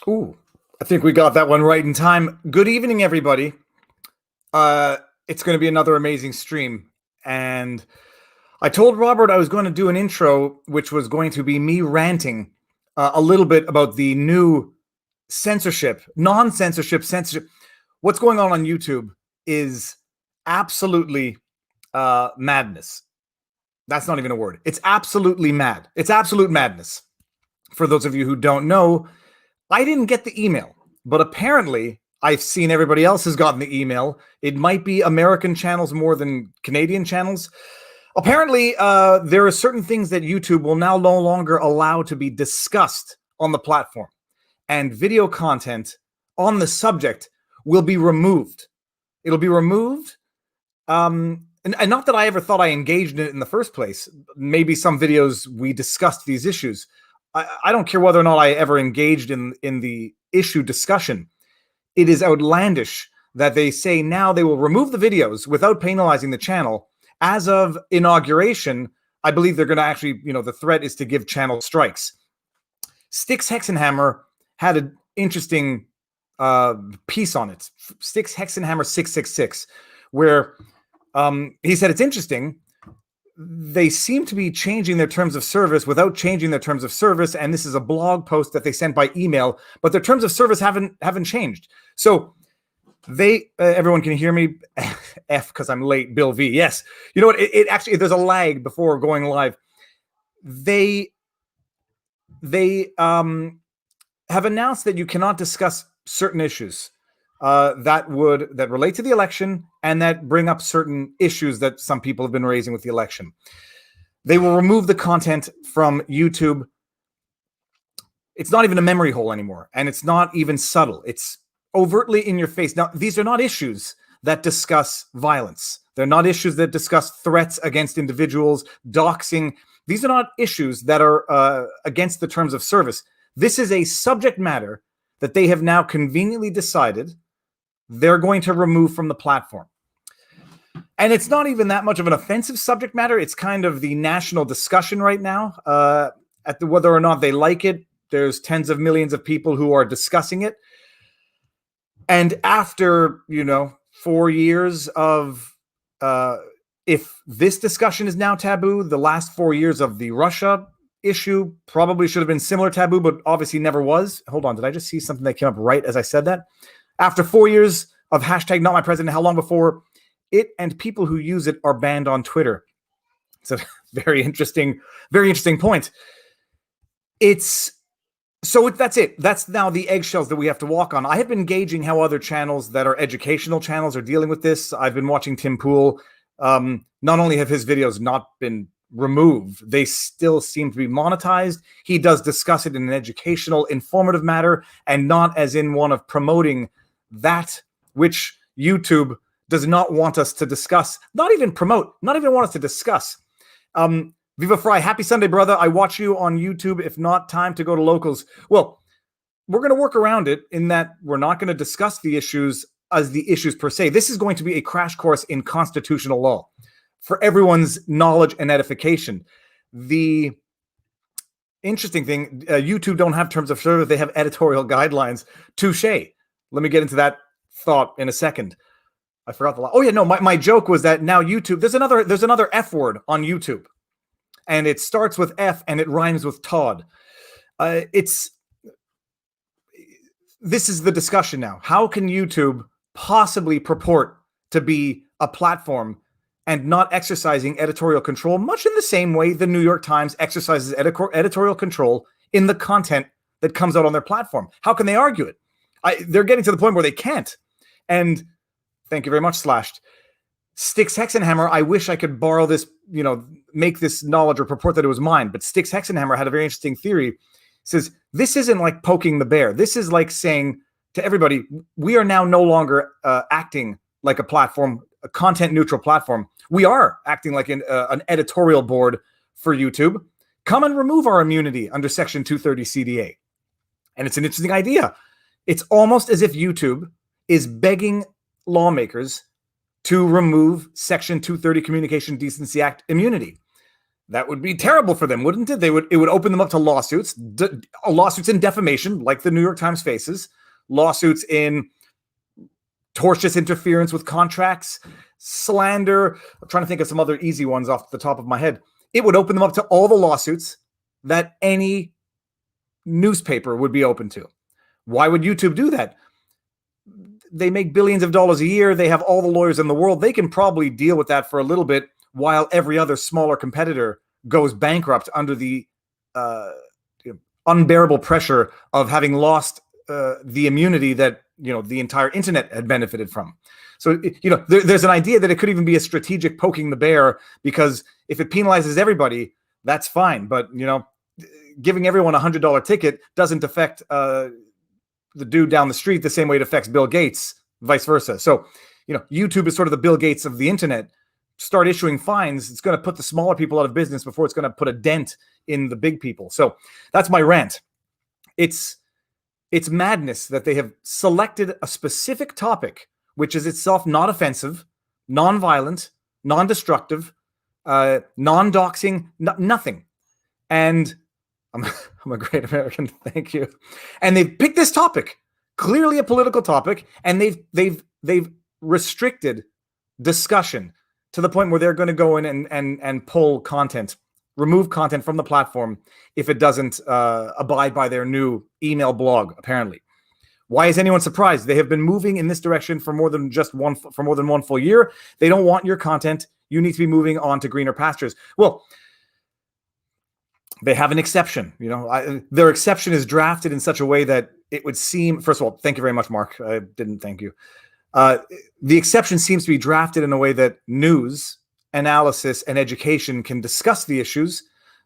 Ooh, I think we got that one right in time. Good evening, everybody. It's going to be another amazing stream. And I told Robert I was going to do an intro, which was going to be me ranting a little bit about the new censorship, censorship. What's going on YouTube is absolutely madness. That's not even a word. It's absolutely mad. It's absolute madness. For those of you who don't know, I didn't get the email, but apparently I've seen everybody else has gotten the email. It might be American channels more than Canadian channels. Apparently, there are certain things that YouTube will now no longer allow to be discussed on the platform, and video content on the subject will be removed. It'll be removed. And not that I ever thought I engaged in it in the first place. Maybe some videos we discussed these issues. I don't care whether or not I ever engaged in the issue discussion. It is outlandish that they say now they will remove the videos without penalizing the channel. As of inauguration, I believe they're going to actually, the threat is to give channel strikes. Styx Hexenhammer had an interesting piece on it. Styx Hexenhammer 666, where he said it's interesting. They seem to be changing their terms of service without changing their terms of service, and this is a blog post that they sent by email, but their terms of service haven't changed. So they everyone can hear me. F because I'm late. Bill V. Yes, you know what? It actually there's a lag before going live. They have announced that you cannot discuss certain issues that relate to the election and that bring up certain issues that some people have been raising with the election. They will remove the content from YouTube. It's not even a memory hole anymore, and it's not even subtle. It's overtly in your face. Now, these are not issues that discuss violence. They're not issues that discuss threats against individuals, doxing. These are not issues that are against the terms of service. This is a subject matter that they have now conveniently decided they're going to remove from the platform. And it's not even that much of an offensive subject matter. It's kind of the national discussion right now whether or not they like it. There's tens of millions of people who are discussing it. And after, 4 years of, if this discussion is now taboo, the last 4 years of the Russia issue probably should have been similar taboo, but obviously never was. Hold on, did I just see something that came up right as I said that? After 4 years of hashtag not my president, how long before it and people who use it are banned on Twitter? It's a very interesting point. That's it. That's now the eggshells that we have to walk on. I have been gauging how other channels that are educational channels are dealing with this. I've been watching Tim Pool. Not only have his videos not been removed, they still seem to be monetized. He does discuss it in an educational, informative matter, and not as in one of promoting that which YouTube does not want us to discuss, not even promote, not even want us to discuss. Viva Fry, happy Sunday, brother. I watch you on YouTube. If not, time to go to locals. Well, we're going to work around it in that we're not going to discuss the issues as the issues per se. This is going to be a crash course in constitutional law for everyone's knowledge and edification. The interesting thing, YouTube don't have terms of service. They have editorial guidelines. Touche. Let me get into that thought in a second. I forgot the line. Oh yeah, no, my joke was that now YouTube, there's another F word on YouTube. And it starts with F and it rhymes with Todd. This is the discussion now. How can YouTube possibly purport to be a platform and not exercising editorial control, much in the same way the New York Times exercises editorial control in the content that comes out on their platform? How can they argue it? They're getting to the point where they can't. And thank you very much, Slashed. Styx Hexenhammer, I wish I could borrow this, make this knowledge or purport that it was mine. But Styx Hexenhammer had a very interesting theory. He says, this isn't like poking the bear. This is like saying to everybody, we are now no longer acting like a platform, a content neutral platform. We are acting like an editorial board for YouTube. Come and remove our immunity under Section 230 CDA. And it's an interesting idea. It's almost as if YouTube is begging lawmakers to remove Section 230 Communication Decency Act immunity. That would be terrible for them, wouldn't it? It would open them up to lawsuits, lawsuits in defamation, like the New York Times faces, lawsuits in tortious interference with contracts, slander. I'm trying to think of some other easy ones off the top of my head. It would open them up to all the lawsuits that any newspaper would be open to. Why would YouTube do that? They make billions of dollars a year. They have all the lawyers in the world. They can probably deal with that for a little bit while every other smaller competitor goes bankrupt under the unbearable pressure of having lost the immunity that the entire internet had benefited from. So there's an idea that it could even be a strategic poking the bear, because if it penalizes everybody, that's fine. But giving everyone a $100 ticket doesn't affect the dude down the street the same way it affects Bill Gates, vice versa. So YouTube is sort of the Bill Gates of the internet. Start issuing fines, it's going to put the smaller people out of business before it's going to put a dent in the big people. So that's my rant. It's madness that they have selected a specific topic, which is itself not offensive, non-violent, non-destructive, non-doxing, nothing. And I'm a great American, thank you. And they've picked this topic, clearly a political topic, and they've restricted discussion to the point where they're going to go in and pull content, remove content from the platform if it doesn't abide by their new email blog, apparently. Why is anyone surprised? They have been moving in this direction for more than one full year. They don't want your content. You need to be moving on to greener pastures. Well, they have an exception. Their exception is drafted in such a way that it would seem, first of all, thank you very much, Mark. I didn't thank you. The exception seems to be drafted in a way that news, analysis, and education can discuss the issues,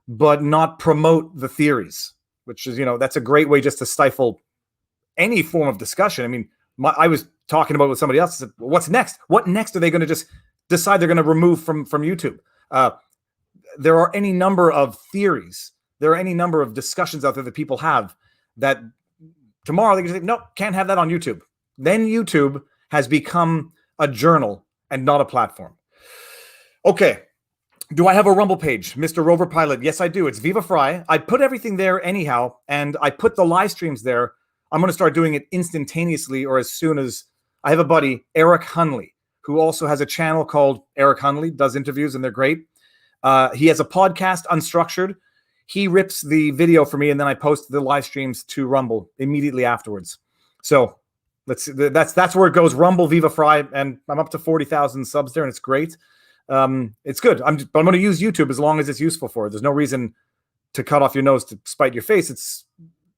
but not promote the theories, which is, that's a great way just to stifle any form of discussion. I mean, I was talking about it with somebody else. I said, what's next? What next are they going to just decide they're going to remove from YouTube? There are any number of theories. There are any number of discussions out there that people have that tomorrow they can say, no, can't have that on YouTube. Then YouTube has become a journal and not a platform. Okay. Do I have a Rumble page, Mr. Rover Pilot? Yes, I do. It's Viva Fry. I put everything there anyhow, and I put the live streams there. I'm going to start doing it instantaneously, or as soon as I have a buddy, Eric Hunley, who also has a channel called Eric Hunley, does interviews, and they're great. He has a podcast, Unstructured. He rips the video for me, and then I post the live streams to Rumble immediately afterwards. So that's where it goes. Rumble, Viva Fry, and I'm up to 40,000 subs there, and it's great. It's good. I'm going to use YouTube as long as it's useful for it. There's no reason to cut off your nose to spite your face.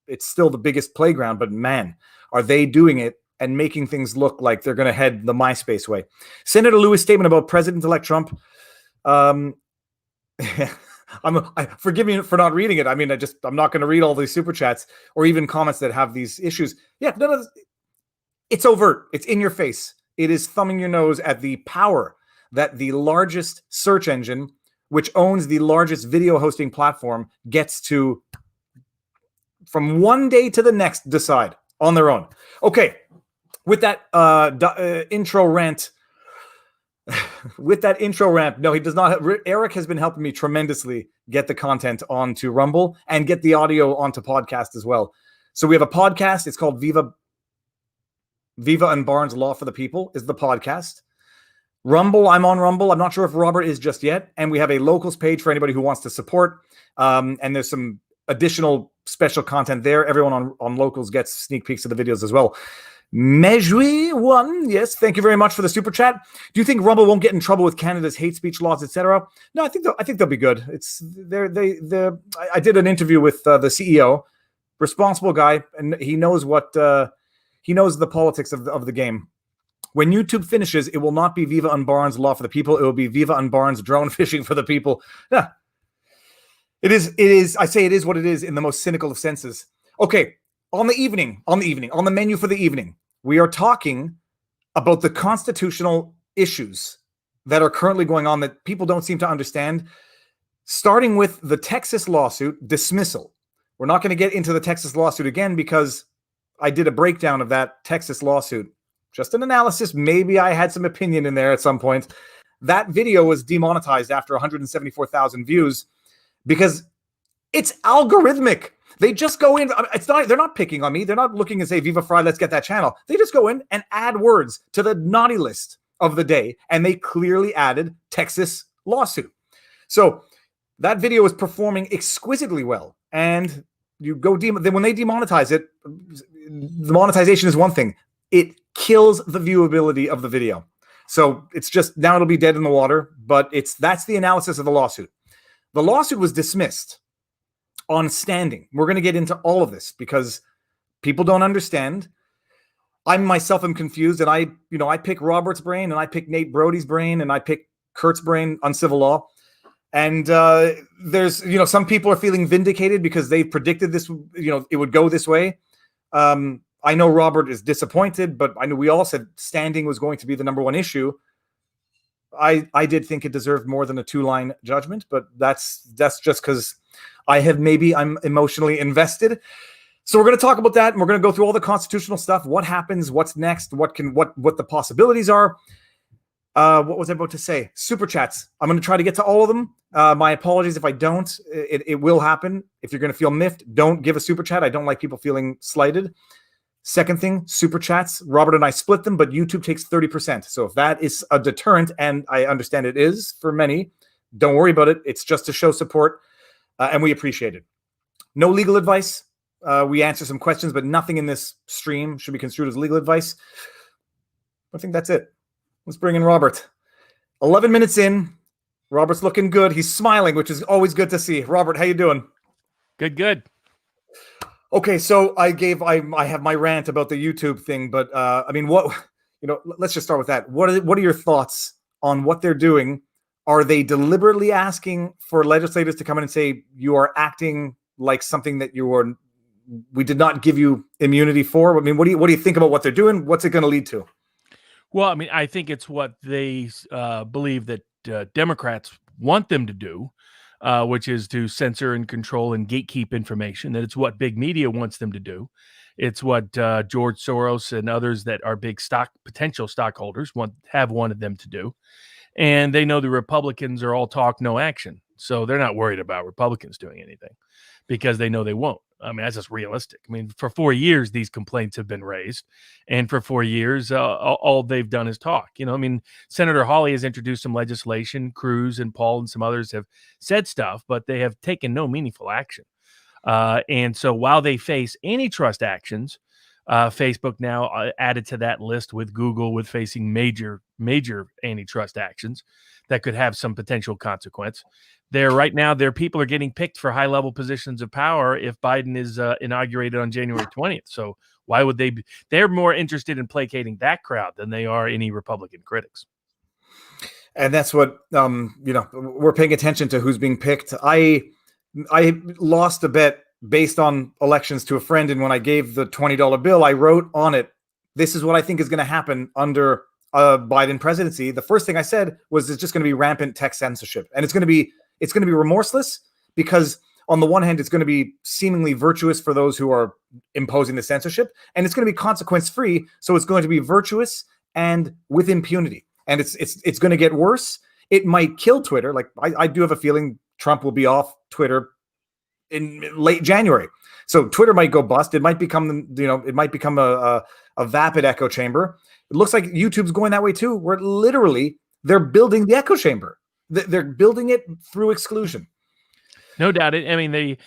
It's still the biggest playground, but man, are they doing it and making things look like they're going to head the MySpace way. Senator Lewis' statement about President-elect Trump. Forgive me for not reading it. I mean, I'm not going to read all these super chats or even comments that have these issues. Yeah, none of this. It's overt. It's in your face. It is thumbing your nose at the power that the largest search engine, which owns the largest video hosting platform, gets to, from one day to the next, decide on their own. Okay, with that intro rant, no, he does not. Eric has been helping me tremendously get the content onto Rumble and get the audio onto podcast as well. So we have a podcast. It's called Viva and Barnes Law for the People is the podcast. Rumble, I'm on Rumble. I'm not sure if Robert is just yet. And we have a locals page for anybody who wants to support. And there's some additional special content there. Everyone on locals gets sneak peeks of the videos as well. Mejui one, yes, thank you very much for the super chat. Do you think Rumble won't get in trouble with Canada's hate speech laws, etc.? No, I think they'll be good. I did an interview with the CEO, responsible guy, and he knows the politics of the game. When YouTube finishes, it will not be Viva and Barnes Law for the People. It will be Viva and Barnes Drone Fishing for the People. Yeah. It is. I say it is what it is in the most cynical of senses. Okay, on the menu for the evening, we are talking about the constitutional issues that are currently going on that people don't seem to understand, starting with the Texas lawsuit dismissal. We're not going to get into the Texas lawsuit again because I did a breakdown of that Texas lawsuit. Just an analysis. Maybe I had some opinion in there at some point. that video was demonetized after 174,000 views because it's algorithmic. They just go in. They're not picking on me. They're not looking and say, Viva Fry, let's get that channel. They just go in and add words to the naughty list of the day. And they clearly added Texas lawsuit. So that video is performing exquisitely well. And you go, then when they demonetize it, the monetization is one thing. It kills the viewability of the video. So it's just, now it'll be dead in the water, but that's the analysis of the lawsuit. The lawsuit was dismissed on standing. We're going to get into all of this because people don't understand. I myself am confused, and I pick Robert's brain, and I pick Nate Brody's brain, and I pick Kurt's brain on civil law. And there's, some people are feeling vindicated because they predicted this, it would go this way. I know Robert is disappointed, but I know we all said standing was going to be the number one issue. I did think it deserved more than a 2-line judgment, but that's just because I'm emotionally invested. So we're going to talk about that, and we're going to go through all the constitutional stuff. What happens? What's next? What the possibilities are? What was I about to say? Super chats. I'm going to try to get to all of them. My apologies if I don't. It will happen. If you're going to feel miffed, don't give a super chat. I don't like people feeling slighted. Second thing, super chats. Robert and I split them, but YouTube takes 30%. So if that is a deterrent, and I understand it is for many, don't worry about it. It's just to show support, and we appreciate it. No legal advice. We answer some questions, but nothing in this stream should be construed as legal advice. I think that's it. Let's bring in Robert. 11 minutes in. Robert's looking good. He's smiling, which is always good to see. Robert, how you doing? Good. Okay, so I have my rant about the YouTube thing, but let's just start with that. What are your thoughts on what they're doing? Are they deliberately asking for legislators to come in and say you are acting like something that we did not give you immunity for? I mean, what do you think about what they're doing? What's it going to lead to? Well, I mean, I think it's what they believe that Democrats want them to do, which is to censor and control and gatekeep information. That it's what big media wants them to do. It's what George Soros and others that are big potential stockholders have wanted them to do. And they know the Republicans are all talk, no action. So they're not worried about Republicans doing anything because they know they won't. I mean, that's just realistic. I mean, for 4 years, these complaints have been raised. And for 4 years, all they've done is talk. I mean, Senator Hawley has introduced some legislation. Cruz and Paul and some others have said stuff, but they have taken no meaningful action. And so while they face antitrust actions, Facebook now added to that list with Google with facing major antitrust actions that could have some potential consequence. Right now, their people are getting picked for high-level positions of power if Biden is inaugurated on January 20th. So why would they be? They're more interested in placating that crowd than they are any Republican critics. And that's what, we're paying attention to who's being picked. I lost a bet based on elections to a friend, and when I gave the $20 bill, I wrote on it, this is what I think is going to happen under a Biden presidency. The first thing I said was it's just going to be rampant tech censorship, and it's going to be remorseless because on the one hand, it's going to be seemingly virtuous for those who are imposing the censorship, and it's going to be consequence-free, so it's going to be virtuous and with impunity, and it's going to get worse. It might kill Twitter. Like I do have a feeling Trump will be off Twitter in late January. So Twitter might go bust. It might become, a vapid echo chamber. It looks like YouTube's going that way too, where literally they're building the echo chamber. They're building it through exclusion. No doubt. The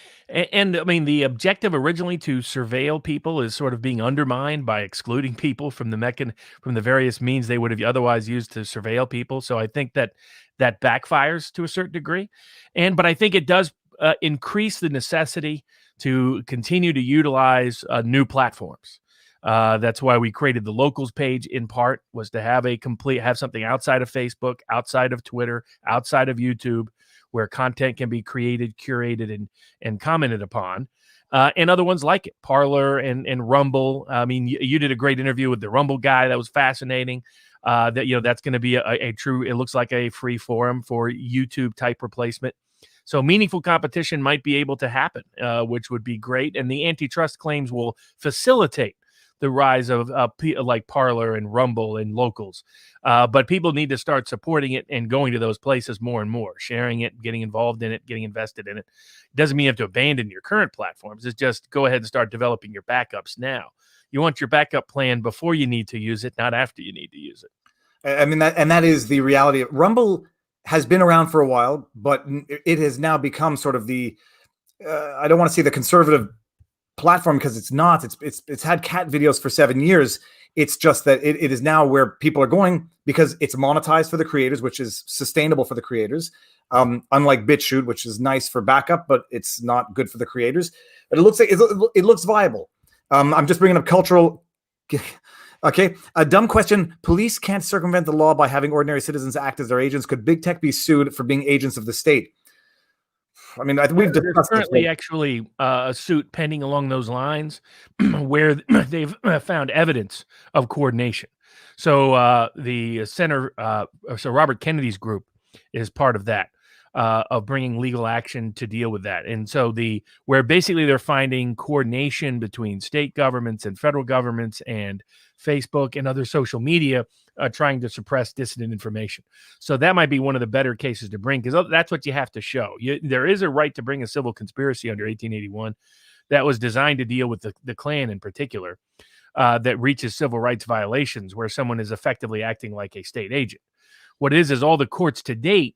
objective originally to surveil people is sort of being undermined by excluding people from the various means they would have otherwise used to surveil people. So I think that backfires to a certain degree. But I think it does increase the necessity to continue to utilize new platforms. That's why we created the locals page, in part, was to have something outside of Facebook, outside of Twitter, outside of YouTube, where content can be created, curated, and commented upon. And other ones like it, Parler and Rumble. I mean, you did a great interview with the Rumble guy. That was fascinating. That's going to be a true, it looks like a free forum for YouTube type replacement. So meaningful competition might be able to happen, which would be great. And the antitrust claims will facilitate the rise of like Parler and Rumble and Locals. But people need to start supporting it and going to those places more and more, sharing it, getting involved in it, getting invested in it. Doesn't mean you have to abandon your current platforms. It's just go ahead and start developing your backups now. You want your backup plan before you need to use it, not after you need to use it. I mean, that is the reality. Rumble has been around for a while, but it has now become sort of the, I don't want to say the conservative platform, because it's not. It's had cat videos for 7 years. It's just that it is now where people are going because it's monetized for the creators, which is sustainable for the creators. Unlike BitChute, which is nice for backup, but it's not good for the creators. But it looks like it looks viable. I'm just bringing up cultural. Okay, a dumb question. Police can't circumvent the law by having ordinary citizens act as their agents. Could big tech be sued for being agents of the state? I mean, we've discussed currently actually a suit pending along those lines where they've found evidence of coordination. So the center, so Robert Kennedy's group is part of that, of bringing legal action to deal with that. And so where basically they're finding coordination between state governments and federal governments and Facebook and other social media trying to suppress dissident information. So that might be one of the better cases to bring, because that's what you have to show. There is a right to bring a civil conspiracy under 1881 that was designed to deal with the Klan in particular, that reaches civil rights violations where someone is effectively acting like a state agent. What it is all the courts to date,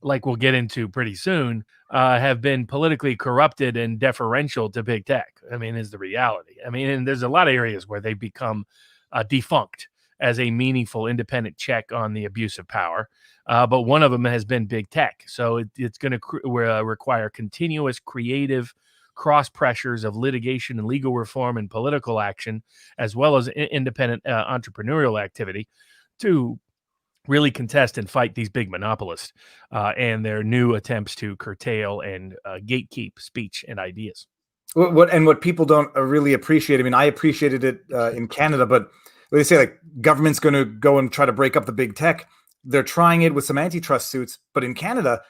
like we'll get into pretty soon, have been politically corrupted and deferential to big tech. I mean, is the reality. I mean, and there's a lot of areas where they've become defunct as a meaningful independent check on the abuse of power. But one of them has been big tech. So it's going to require continuous creative cross pressures of litigation and legal reform and political action, as well as independent entrepreneurial activity, to really contest and fight these big monopolists and their new attempts to curtail and gatekeep speech and ideas. What people don't really appreciate. I mean, I appreciated it in Canada, but they say like government's going to go and try to break up the big tech. They're trying it with some antitrust suits, but in Canada,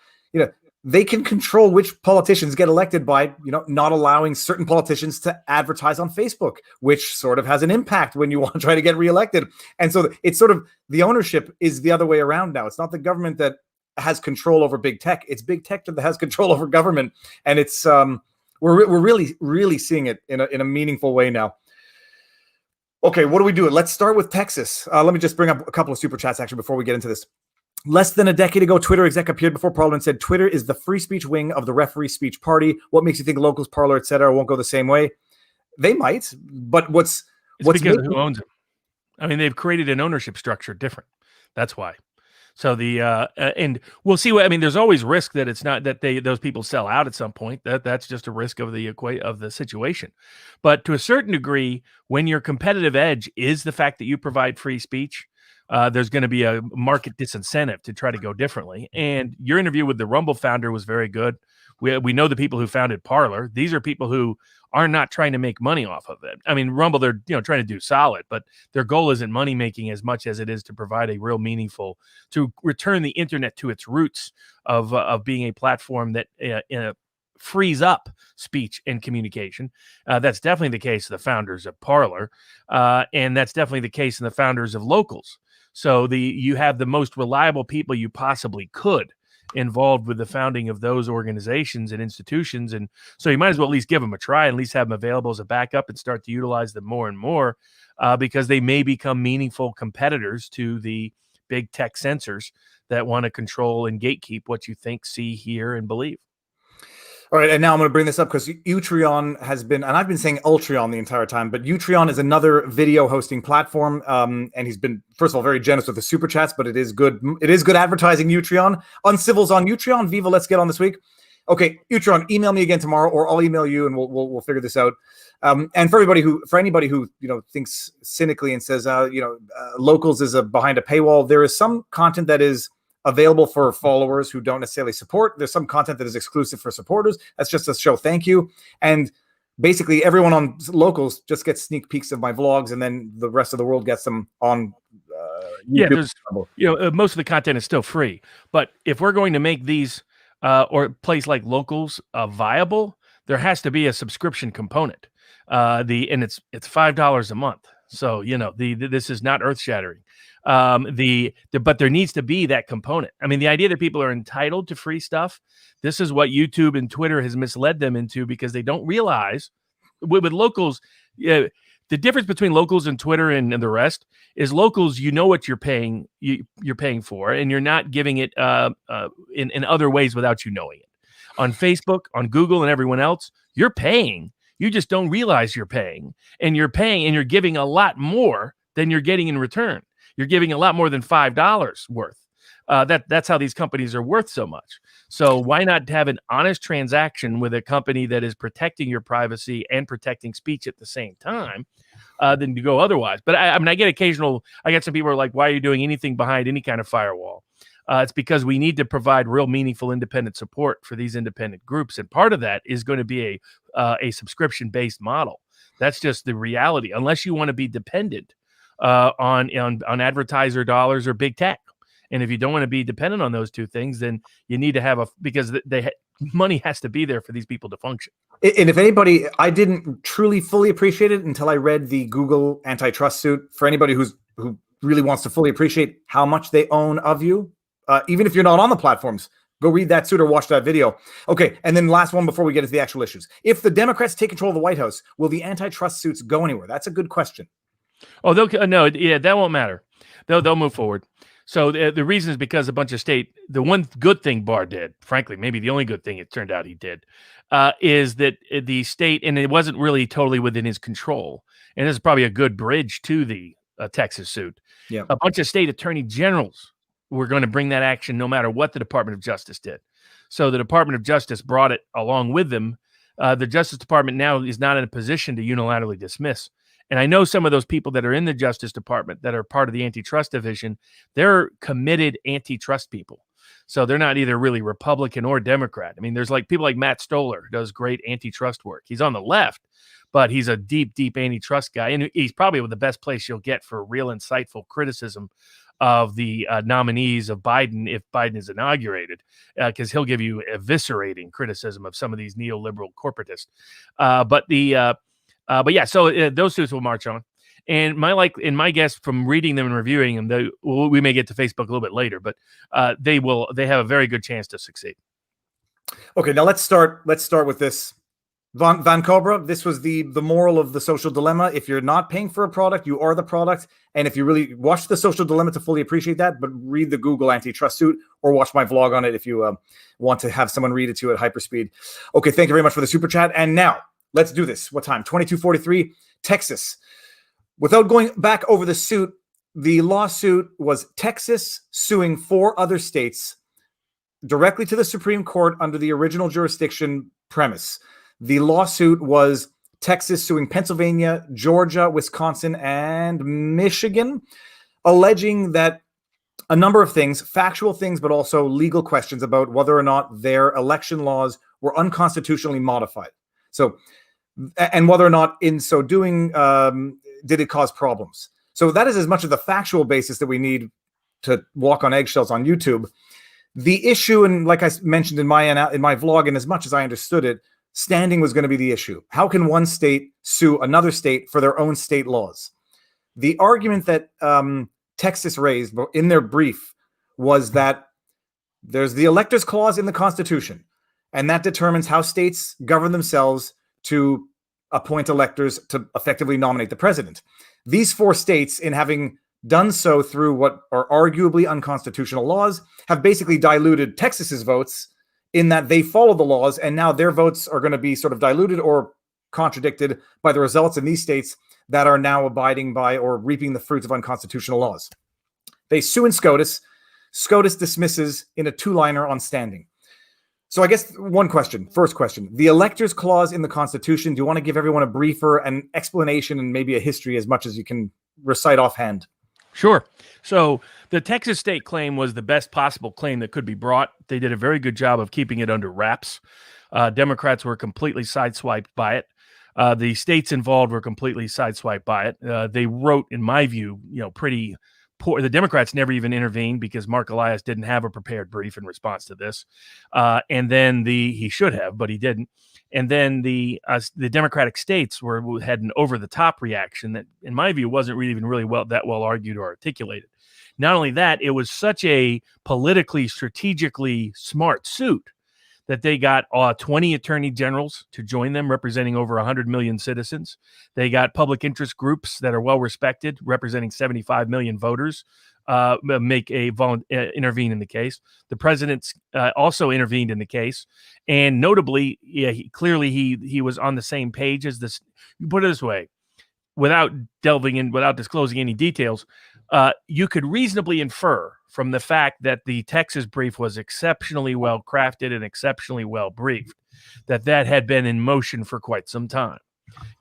they can control which politicians get elected by, not allowing certain politicians to advertise on Facebook, which sort of has an impact when you want to try to get reelected. And so it's sort of the ownership is the other way around now. It's not the government that has control over big tech. It's big tech that has control over government. And it's we're really, really seeing it in a meaningful way now. Okay, what do we do? Let's start with Texas. Let me just bring up a couple of super chats actually before we get into this. Less than a decade ago, Twitter exec appeared before Parliament and said Twitter is the free speech wing of the referee speech party. What makes you think Locals, Parler, etc. won't go the same way? They might, but what's because of who owns them? I mean, they've created an ownership structure different. That's why. So and we'll see what I mean. There's always risk that it's not that those people sell out at some point. That's just a risk of the situation. But to a certain degree, when your competitive edge is the fact that you provide free speech, there's going to be a market disincentive to try to go differently. And your interview with the Rumble founder was very good. We know the people who founded Parler. These are people who are not trying to make money off of it. I mean, Rumble, they're trying to do solid, but their goal isn't money making as much as it is to provide a real meaningful, to return the internet to its roots of being a platform that frees up speech and communication. That's definitely the case of the founders of Parler, and that's definitely the case in the founders of Locals. So you have the most reliable people you possibly could involved with the founding of those organizations and institutions. And so you might as well at least give them a try, at least have them available as a backup and start to utilize them more and more because they may become meaningful competitors to the big tech censors that want to control and gatekeep what you think, see, hear, and believe. All right, and now I'm going to bring this up because Utreon has been, and I've been saying Ultreon the entire time, but Utreon is another video hosting platform, and he's been, first of all, very generous with the super chats, but it is good. It is good advertising. Utreon, Uncivil's on Utreon. Viva, let's get on this week. Okay, Utreon, email me again tomorrow, or I'll email you, and we'll figure this out. And for anybody who thinks cynically and says Locals is behind a paywall, there is some content that is available for followers who don't necessarily support. There's some content that is exclusive for supporters. That's just a show thank you. And basically everyone on Locals just gets sneak peeks of my vlogs, and then the rest of the world gets them on YouTube. Most of the content is still free. But if we're going to make these or a place like Locals viable, there has to be a subscription component. And it's $5 a month. So, you know, this is not earth shattering. But there needs to be that component. I mean, the idea that people are entitled to free stuff, this is what YouTube and Twitter has misled them into, because they don't realize with locals, the difference between locals and Twitter and the rest is locals, you know what you're paying, you're paying for, and you're not giving it in other ways without you knowing it. On Facebook, on Google, and everyone else, you're paying. You just don't realize you're paying, and you're giving a lot more than you're getting in return. You're giving a lot more than $5 worth. That's how these companies are worth so much. So why not have an honest transaction with a company that is protecting your privacy and protecting speech at the same time than to go otherwise? But I get some people who are like, why are you doing anything behind any kind of firewall? It's because we need to provide real meaningful independent support for these independent groups. And part of that is going to be a subscription-based model. That's just the reality, unless you want to be dependent on advertiser dollars or big tech. And if you don't want to be dependent on those two things, then you need to have because money has to be there for these people to function. And if anybody, I didn't truly fully appreciate it until I read the Google antitrust suit. For anybody who really wants to fully appreciate how much they own of you, even if you're not on the platforms, go read that suit or watch that video. Okay, and then last one before we get into the actual issues. If the Democrats take control of the White House, will the antitrust suits go anywhere? That's a good question. Oh, that won't matter. They'll move forward. So the reason is because a bunch of the one good thing Barr did, frankly, maybe the only good thing it turned out he did, is that the state, and it wasn't really totally within his control, and this is probably a good bridge to the Texas suit. Yeah, a bunch of state attorney generals were going to bring that action no matter what the Department of Justice did. So the Department of Justice brought it along with them. The Justice Department now is not in a position to unilaterally dismiss. And I know some of those people that are in the Justice Department that are part of the antitrust division, they're committed antitrust people. So they're not either really Republican or Democrat. I mean, there's people like Matt Stoller, who does great antitrust work. He's on the left, but he's a deep, deep antitrust guy. And he's probably the best place you'll get for real insightful criticism of the nominees of Biden if Biden is inaugurated, because he'll give you eviscerating criticism of some of these neoliberal corporatists. But yeah, so those suits will march on. And my guess from reading them and reviewing them, we may get to Facebook a little bit later, but they have a very good chance to succeed. Okay, now let's start with this. Van Cobra, this was the moral of the social dilemma. If you're not paying for a product, you are the product. And if you really watch the social dilemma to fully appreciate that, but read the Google antitrust suit or watch my vlog on it if you want to have someone read it to you at hyperspeed. Okay, thank you very much for the super chat. And now let's do this. What time? 22:43, Texas. Without going back over the suit, the lawsuit was Texas suing 4 other states directly to the Supreme Court under the original jurisdiction premise. The lawsuit was Texas suing Pennsylvania, Georgia, Wisconsin, and Michigan, alleging that a number of things, factual things, but also legal questions about whether or not their election laws were unconstitutionally modified. So, and whether or not in so doing, did it cause problems? So that is as much of the factual basis that we need to walk on eggshells on YouTube. The issue, and like I mentioned in my vlog, and as much as I understood it, standing was going to be the issue. How can one state sue another state for their own state laws? The argument that Texas raised in their brief was that there's the electors clause in the Constitution, and that determines how states govern themselves to appoint electors to effectively nominate the president. These 4 states, in having done so through what are arguably unconstitutional laws, have basically diluted Texas's votes in that they follow the laws, and now their votes are going to be sort of diluted or contradicted by the results in these states that are now abiding by or reaping the fruits of unconstitutional laws. They sue in SCOTUS. SCOTUS dismisses in a 2-liner on standing. So I guess first question, the electors clause in the Constitution, do you want to give everyone a briefer, an explanation, and maybe a history as much as you can recite offhand? Sure. So the Texas state claim was the best possible claim that could be brought. They did a very good job of keeping it under wraps. Democrats were completely sideswiped by it. The states involved were completely sideswiped by it. They wrote, in my view, pretty poor. The Democrats never even intervened because Mark Elias didn't have a prepared brief in response to this. And then he should have, but he didn't. And then the Democratic states had an over-the-top reaction that, in my view, wasn't really well argued or articulated. Not only that, it was such a politically, strategically smart suit that they got 20 attorney generals to join them, representing over 100 million citizens. They got public interest groups that are well respected, representing 75 million voters, intervene in the case. The president also intervened in the case, and notably, he was on the same page as this. Put it this way, without disclosing any details, you could reasonably infer from the fact that the Texas brief was exceptionally well crafted and exceptionally well briefed that had been in motion for quite some time.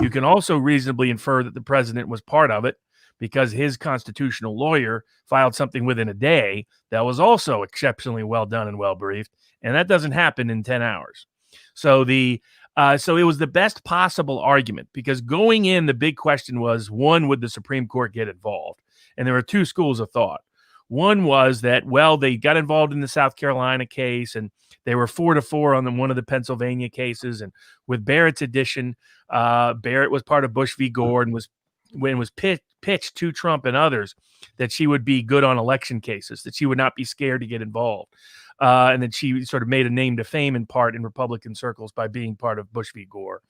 You can also reasonably infer that the president was part of it because his constitutional lawyer filed something within a day that was also exceptionally well done and well briefed, and that doesn't happen in 10 hours. So so it was the best possible argument, because going in, the big question was, one, would the Supreme Court get involved? And there were two schools of thought. One was that, well, they got involved in the South Carolina case, and they were 4-4 on one of the Pennsylvania cases. And with Barrett's addition, Barrett was part of Bush v. Gore and was pitched to Trump and others that she would be good on election cases, that she would not be scared to get involved. And that she sort of made a name to fame in part in Republican circles by being part of Bush v. Gore,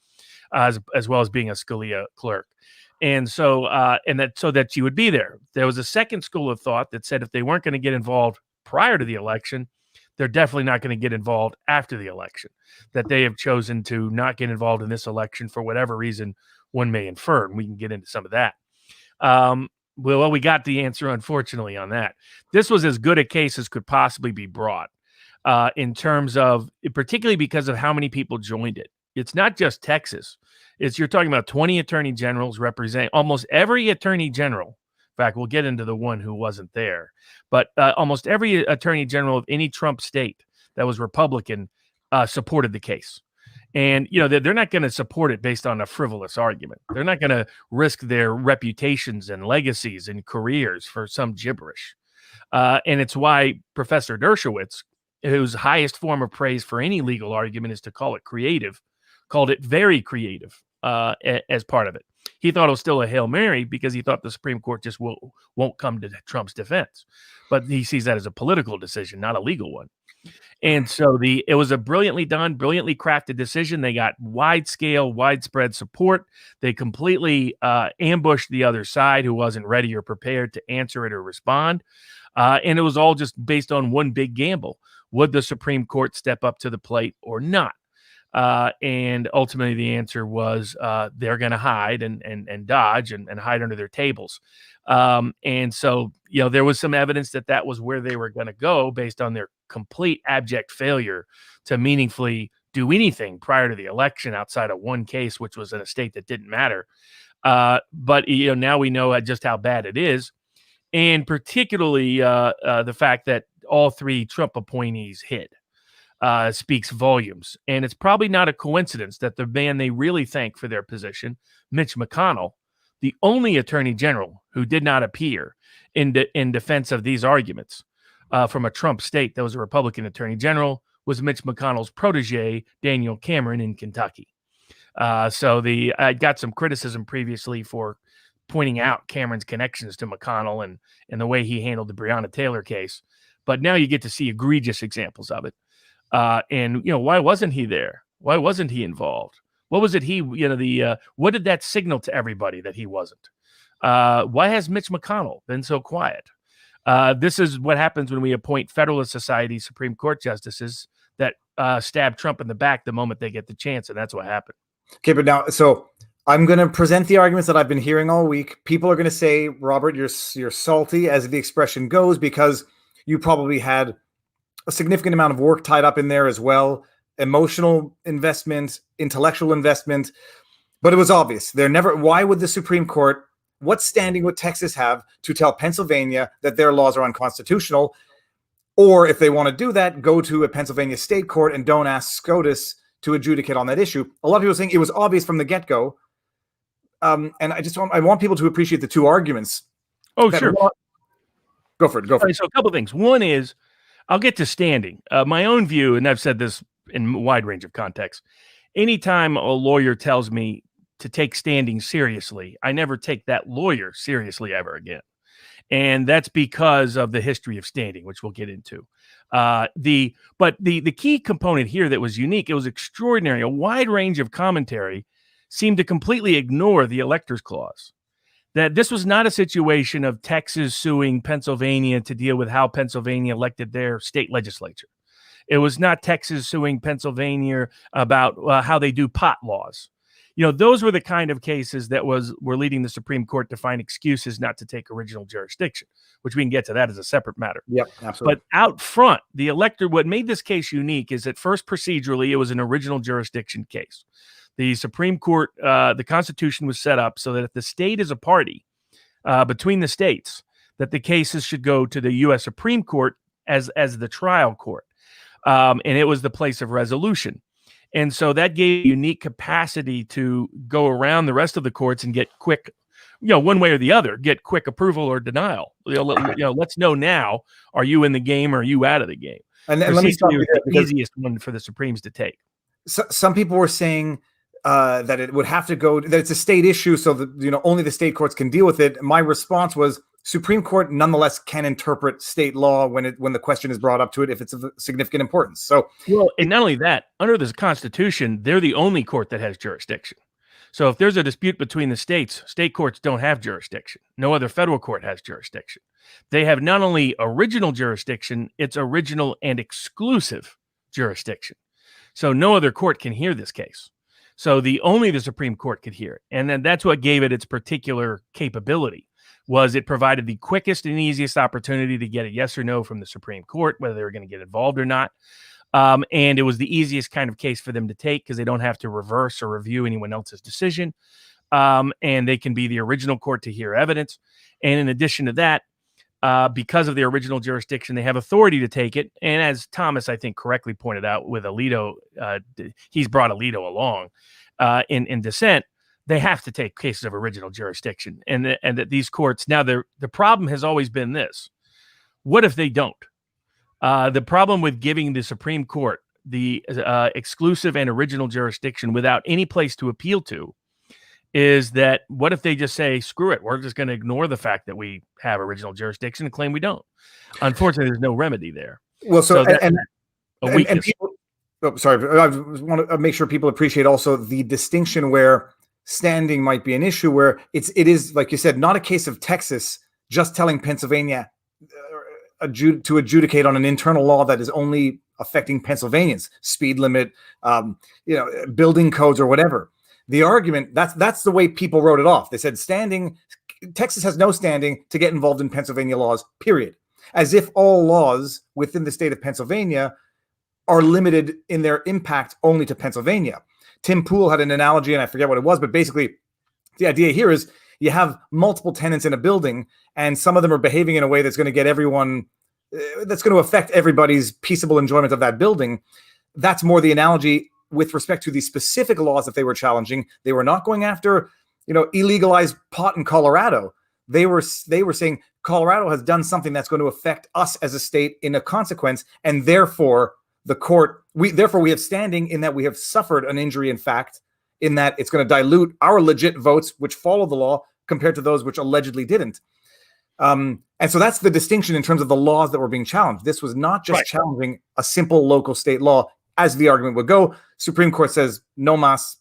as well as being a Scalia clerk. And so that she would be there. There was a second school of thought that said if they weren't going to get involved prior to the election, they're definitely not going to get involved after the election, that they have chosen to not get involved in this election for whatever reason one may infer. And we can get into some of that. Well, we got the answer, unfortunately, on that. This was as good a case as could possibly be brought in terms of, particularly because of how many people joined it. It's not just Texas. You're talking about 20 attorney generals representing almost every attorney general. In fact, we'll get into the one who wasn't there, but almost every attorney general of any Trump state that was Republican supported the case. And, they're not going to support it based on a frivolous argument. They're not going to risk their reputations and legacies and careers for some gibberish. And it's why Professor Dershowitz, whose highest form of praise for any legal argument is to call it creative, called it very creative as part of it. He thought it was still a Hail Mary because he thought the Supreme Court just won't come to Trump's defense. But he sees that as a political decision, not a legal one. And so it was a brilliantly done, brilliantly crafted decision. They got widespread support. They completely ambushed the other side who wasn't ready or prepared to answer it or respond. And it was all just based on one big gamble. Would the Supreme Court step up to the plate or not? And ultimately the answer was they're going to hide and dodge and hide under their tables. And so, there was some evidence that was where they were going to go based on their complete abject failure to meaningfully do anything prior to the election outside of one case, which was in a state that didn't matter. But now we know just how bad it is. And particularly the fact that all three Trump appointees hid speaks volumes. And it's probably not a coincidence that the man they really thank for their position, Mitch McConnell, the only attorney general who did not appear in defense of these arguments from a Trump state that was a Republican attorney general, was Mitch McConnell's protege, Daniel Cameron, in Kentucky. So I got some criticism previously for pointing out Cameron's connections to McConnell and the way he handled the Breonna Taylor case. But now you get to see egregious examples of it. And why wasn't he there? Why wasn't he involved? What was it what did that signal to everybody that he wasn't? Why has Mitch McConnell been so quiet? This is what happens when we appoint Federalist Society Supreme Court justices that stab Trump in the back the moment they get the chance, and that's what happened. Okay, but now, so I'm going to present the arguments that I've been hearing all week. People are going to say, Robert, you're salty, as the expression goes, because you probably had a significant amount of work tied up in there as well, emotional investment, intellectual investment, but it was obvious. Why would the Supreme Court, what standing would Texas have to tell Pennsylvania that their laws are unconstitutional? Or if they want to do that, go to a Pennsylvania state court and don't ask SCOTUS to adjudicate on that issue. A lot of people are saying it was obvious from the get-go. And I want people to appreciate the two arguments. Oh, sure. Go for it. Right, so a couple of things. One is, I'll get to standing. My own view, and I've said this in a wide range of contexts, anytime a lawyer tells me to take standing seriously, I never take that lawyer seriously ever again. And that's because of the history of standing, which we'll get into. But the key component here that was unique, it was extraordinary. A wide range of commentary seemed to completely ignore the electors clause. That this was not a situation of Texas suing Pennsylvania to deal with how Pennsylvania elected their state legislature. It was not Texas suing Pennsylvania about how they do pot laws. Those were the kind of cases that were leading the Supreme Court to find excuses not to take original jurisdiction, which we can get to that as a separate matter. Yep, absolutely. But out front, the elector, what made this case unique is that first procedurally, it was an original jurisdiction case. The Supreme Court, the Constitution was set up so that if the state is a party between the states, that the cases should go to the U.S. Supreme Court as the trial court. And it was the place of resolution. And so that gave unique capacity to go around the rest of the courts and get quick, one way or the other, get quick approval or denial. Let's know now, are you in the game or are you out of the game? And let me stop you there, the easiest one for the Supremes to take. Some people were saying that it would have to go, that it's a state issue, so that only the state courts can deal with it. My response was, Supreme Court nonetheless can interpret state law when the question is brought up to it if it's of significant importance. So, and not only that, under this Constitution, they're the only court that has jurisdiction. So if there's a dispute between the states, state courts don't have jurisdiction. No other federal court has jurisdiction. They have not only original jurisdiction, it's original and exclusive jurisdiction. So no other court can hear this case. So only the Supreme Court could hear it. And then that's what gave it its particular capability. Was it provided the quickest and easiest opportunity to get a yes or no from the Supreme Court, whether they were going to get involved or not. And it was the easiest kind of case for them to take because they don't have to reverse or review anyone else's decision. And they can be the original court to hear evidence. And in addition to that, because of the original jurisdiction, they have authority to take it. And as Thomas, I think, correctly pointed out with Alito, he's brought Alito along in dissent. They have to take cases of original jurisdiction, and that these courts now the problem has always been this: what if they don't? The problem with giving the Supreme Court the exclusive and original jurisdiction without any place to appeal to is that what if they just say, screw it, we're just going to ignore the fact that we have original jurisdiction and claim we don't? Unfortunately, there's no remedy there. Well, people, sorry, I want to make sure people appreciate also the distinction where standing might be an issue, where it is, like you said, not a case of Texas just telling Pennsylvania to adjudicate on an internal law that is only affecting Pennsylvanians, speed limit, building codes or whatever. The argument, that's the way people wrote it off. They said Texas has no standing to get involved in Pennsylvania laws, period. As if all laws within the state of Pennsylvania are limited in their impact only to Pennsylvania. Tim Pool had an analogy, and I forget what it was, but basically the idea here is you have multiple tenants in a building, and some of them are behaving in a way that's going to get everyone, that's going to affect everybody's peaceable enjoyment of that building. That's more the analogy with respect to the specific laws that they were challenging. They were not going after, illegalized pot in Colorado. They were saying Colorado has done something that's going to affect us as a state in a consequence, and therefore the court, we have standing in that we have suffered an injury in fact, in that it's going to dilute our legit votes, which follow the law, compared to those which allegedly didn't. And so that's the distinction in terms of the laws that were being challenged. This was not just challenging a simple local state law, as the argument would go. Supreme Court says no mas,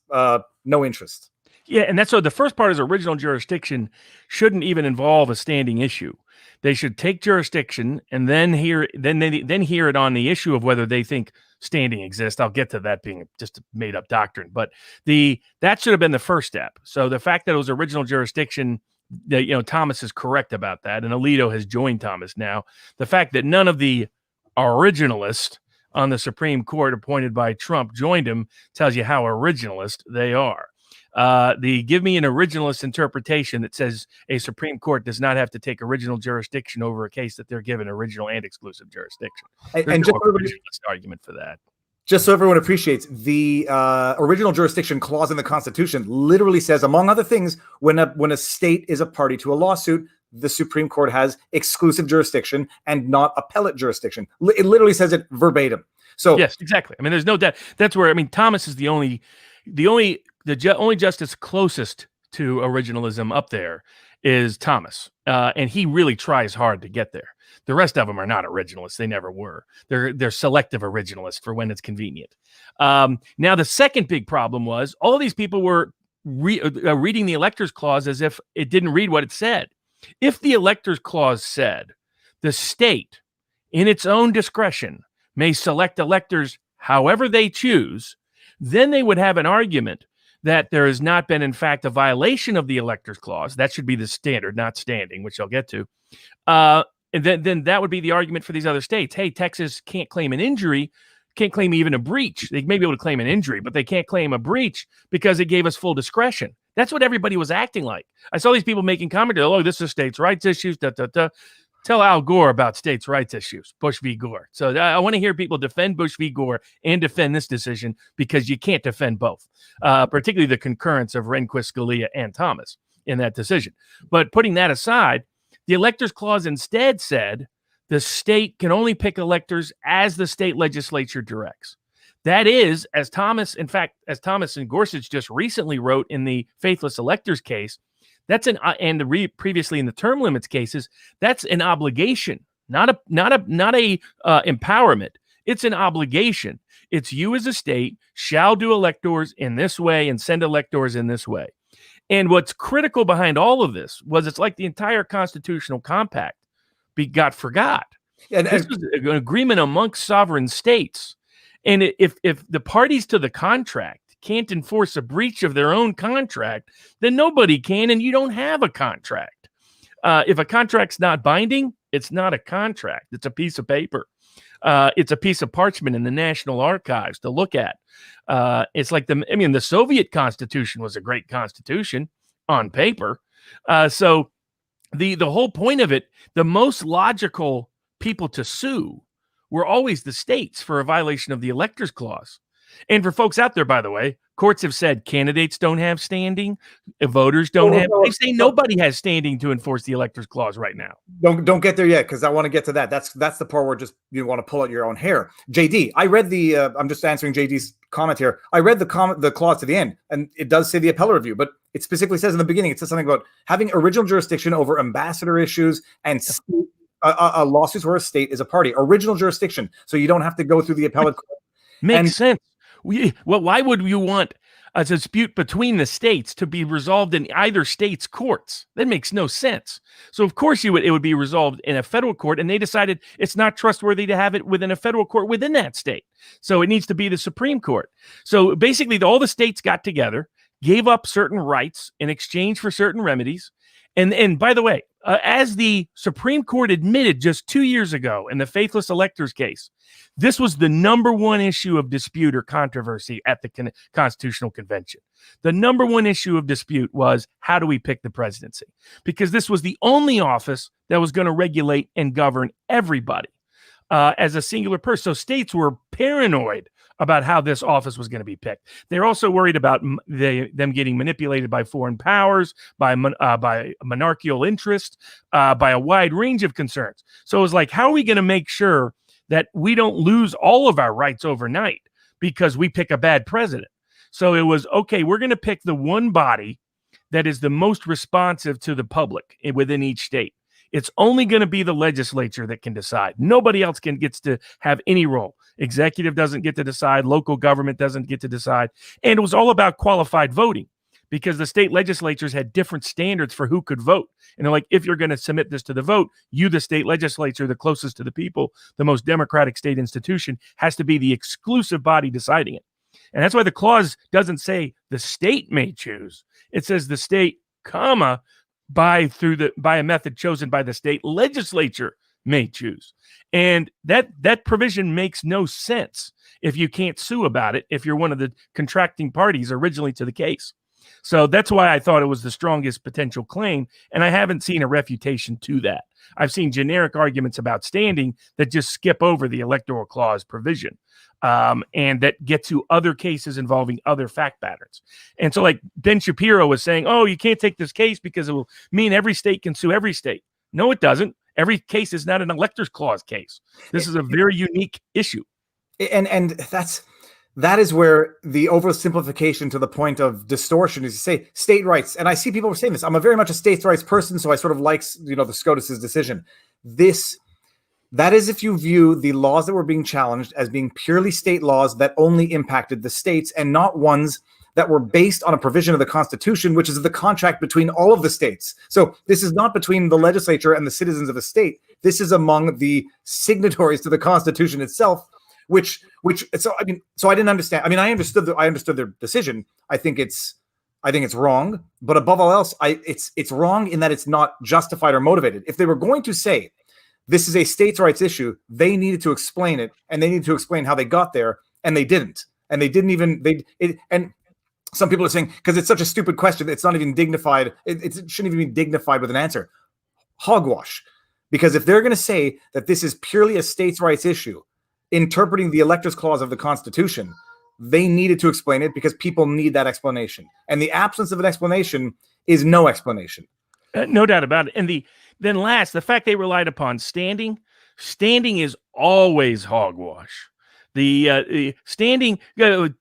no interest. Yeah, and that's so the first part is original jurisdiction shouldn't even involve a standing issue. They should take jurisdiction and then hear it on the issue of whether they think standing exists. I'll get to that being just a made up doctrine, but that should have been the first step. So the fact that it was original jurisdiction, that Thomas is correct about that, and Alito has joined Thomas now. The fact that none of the originalists on the Supreme Court appointed by Trump joined him tells you how originalist they are. Give me an originalist interpretation that says a Supreme Court does not have to take original jurisdiction over a case that they're given original and exclusive jurisdiction. And just originalist argument for that. Just so everyone appreciates, the original jurisdiction clause in the Constitution literally says, among other things, when a state is a party to a lawsuit, the Supreme Court has exclusive jurisdiction and not appellate jurisdiction. It literally says it verbatim. So yes, exactly. I mean, there's no doubt. That's where, I mean, Thomas is the only justice closest to originalism up there is Thomas, and he really tries hard to get there. The rest of them are not originalists; they never were. They're selective originalists for when it's convenient. Now, the second big problem was all these people were reading the Electors Clause as if it didn't read what it said. If the Electors Clause said the state, in its own discretion, may select electors however they choose, then they would have an argument that there has not been, in fact, a violation of the Electors Clause. That should be the standard, not standing, which I'll get to. And then that would be the argument for these other states. Hey, Texas can't claim an injury, can't claim even a breach. They may be able to claim an injury, but they can't claim a breach because it gave us full discretion. That's what everybody was acting like. I saw these people making commentary, oh, this is states' rights issues, Tell Al Gore about states' rights issues, Bush v. Gore. So I want to hear people defend Bush v. Gore and defend this decision because you can't defend both, particularly the concurrence of Rehnquist, Scalia, and Thomas in that decision. But putting that aside, the Electors Clause instead said the state can only pick electors as the state legislature directs. That is, as Thomas and Gorsuch just recently wrote in the faithless electors case, that's previously in the term limits cases, that's an obligation, not a empowerment. It's an obligation. It's you as a state shall do electors in this way and send electors in this way. And what's critical behind all of this was it's like the entire constitutional compact got forgot. And this was an agreement amongst sovereign states. And if the parties to the contract can't enforce a breach of their own contract, then nobody can, and you don't have a contract. If a contract's not binding, it's not a contract. It's a piece of paper. It's a piece of parchment in the National Archives to look at. It's like the Soviet Constitution was a great constitution on paper. So the whole point of it, the most logical people to sue were always the states for a violation of the Electors Clause. And for folks out there, by the way, courts have said candidates don't have standing, voters don't have. They say nobody has standing to enforce the Electors Clause right now. Don't get there yet, because I want to get to that. That's the part where just you want to pull out your own hair. JD, I read the. I'm just answering JD's comment here. I read the clause to the end, and it does say the appellate review, but it specifically says in the beginning, it says something about having original jurisdiction over ambassador issues and a lawsuits where a state is a party. Original jurisdiction, so you don't have to go through the appellate court. Makes sense. Why would you want a dispute between the states to be resolved in either state's courts? That makes no sense. So of course it would be resolved in a federal court, and they decided it's not trustworthy to have it within a federal court within that state. So it needs to be the Supreme Court. So basically all the states got together, gave up certain rights in exchange for certain remedies. And by the way, as the Supreme Court admitted just 2 years ago in the faithless electors case, this was the number one issue of dispute or controversy at the Constitutional Convention. The number one issue of dispute was, how do we pick the presidency? Because this was the only office that was going to regulate and govern everybody as a singular person. So states were paranoid about how this office was going to be picked. They're also worried about them getting manipulated by foreign powers, by monarchical interest, by a wide range of concerns. So it was like, how are we going to make sure that we don't lose all of our rights overnight because we pick a bad president? So it was, okay, we're going to pick the one body that is the most responsive to the public within each state. It's only going to be the legislature that can decide. Nobody else gets to have any role. Executive doesn't get to decide. Local government doesn't get to decide. And it was all about qualified voting because the state legislatures had different standards for who could vote. And they're like, if you're going to submit this to the vote, you, the state legislature, the closest to the people, the most democratic state institution, has to be the exclusive body deciding it. And that's why the clause doesn't say the state may choose. It says the state, comma, by a method chosen by the state legislature may choose. And that provision makes no sense if you can't sue about it, if you're one of the contracting parties originally to the case. So that's why I thought it was the strongest potential claim. And I haven't seen a refutation to that. I've seen generic arguments about standing that just skip over the electoral clause provision. And that get to other cases involving other fact patterns. And so like Ben Shapiro was saying, oh, you can't take this case because it will mean every state can sue every state. No, it doesn't. Every case is not an electors clause case. This is a very unique issue. And that is where the oversimplification to the point of distortion is to say state rights. And I see people saying this. I'm very much a states' rights person, so I sort of like, the SCOTUS's decision. That is if you view the laws that were being challenged as being purely state laws that only impacted the states and not ones that were based on a provision of the Constitution, which is the contract between all of the states. So this is not between the legislature and the citizens of a state. This is among the signatories to the Constitution itself, so I didn't understand. I mean, I understood their decision. I think it's wrong, but above all else, it's wrong in that it's not justified or motivated. If they were going to say this is a states' rights issue, they needed to explain it, and they needed to explain how they got there, and they didn't. And they didn't even and some people are saying because it's such a stupid question, it's not even dignified. It shouldn't even be dignified with an answer. Hogwash. Because if they're going to say that this is purely a states' rights issue, interpreting the electors clause of the Constitution, they needed to explain it because people need that explanation. And the absence of an explanation is no explanation. No doubt about it. And then last, the fact they relied upon standing is always hogwash. The standing,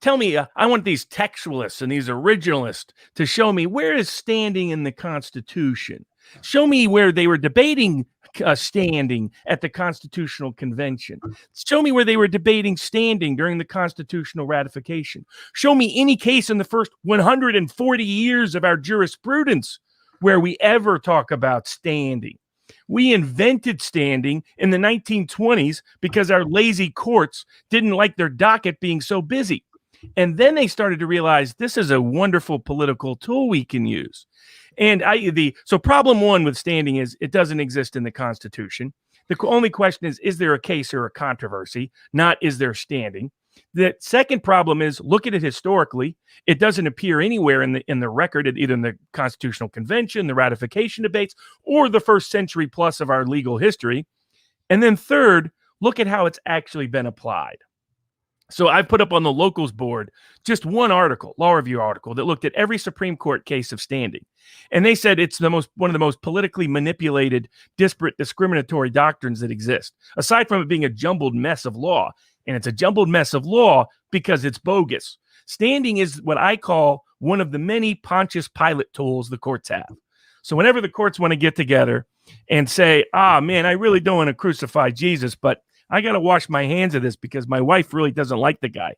tell me, I want these textualists and these originalists to show me where is standing in the Constitution. Show me where they were debating standing at the Constitutional Convention. Show me where they were debating standing during the constitutional ratification. Show me any case in the first 140 years of our jurisprudence where we ever talk about standing. We invented standing in the 1920s because our lazy courts didn't like their docket being so busy. And then they started to realize this is a wonderful political tool we can use. And so problem one with standing is it doesn't exist in the Constitution. The only question is there a case or a controversy, not is there standing? The second problem is look at it historically. It doesn't appear anywhere in the record, either in the Constitutional Convention, the ratification debates, or the first century plus of our legal history. And then third, look at how it's actually been applied. So I've put up on the locals board just one article, law review article, that looked at every Supreme Court case of standing. And they said it's one of the most politically manipulated, disparate, discriminatory doctrines that exist, aside from it being a jumbled mess of law. And it's a jumbled mess of law because it's bogus. Standing is what I call one of the many Pontius Pilate tools the courts have. So whenever the courts want to get together and say, man, I really don't want to crucify Jesus, but I got to wash my hands of this because my wife really doesn't like the guy.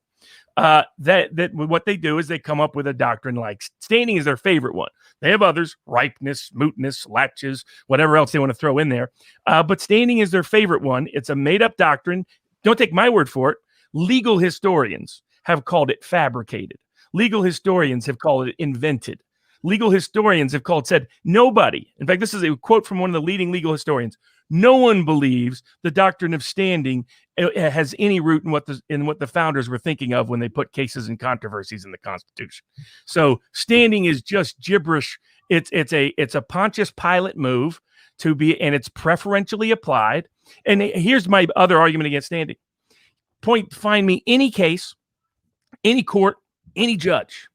That what they do is they come up with a doctrine like standing is their favorite one. They have others, ripeness, mootness, latches, whatever else they want to throw in there. But standing is their favorite one. It's a made-up doctrine. Don't take my word for it. Legal historians have called it fabricated. Legal historians have called it invented. Legal historians have said nobody. In fact, this is a quote from one of the leading legal historians. No one believes the doctrine of standing has any root in what the founders were thinking of when they put cases and controversies in the Constitution. So standing is just gibberish. It's a Pontius Pilate move and it's preferentially applied. And here's my other argument against standing. Find me any case, any court, any judge,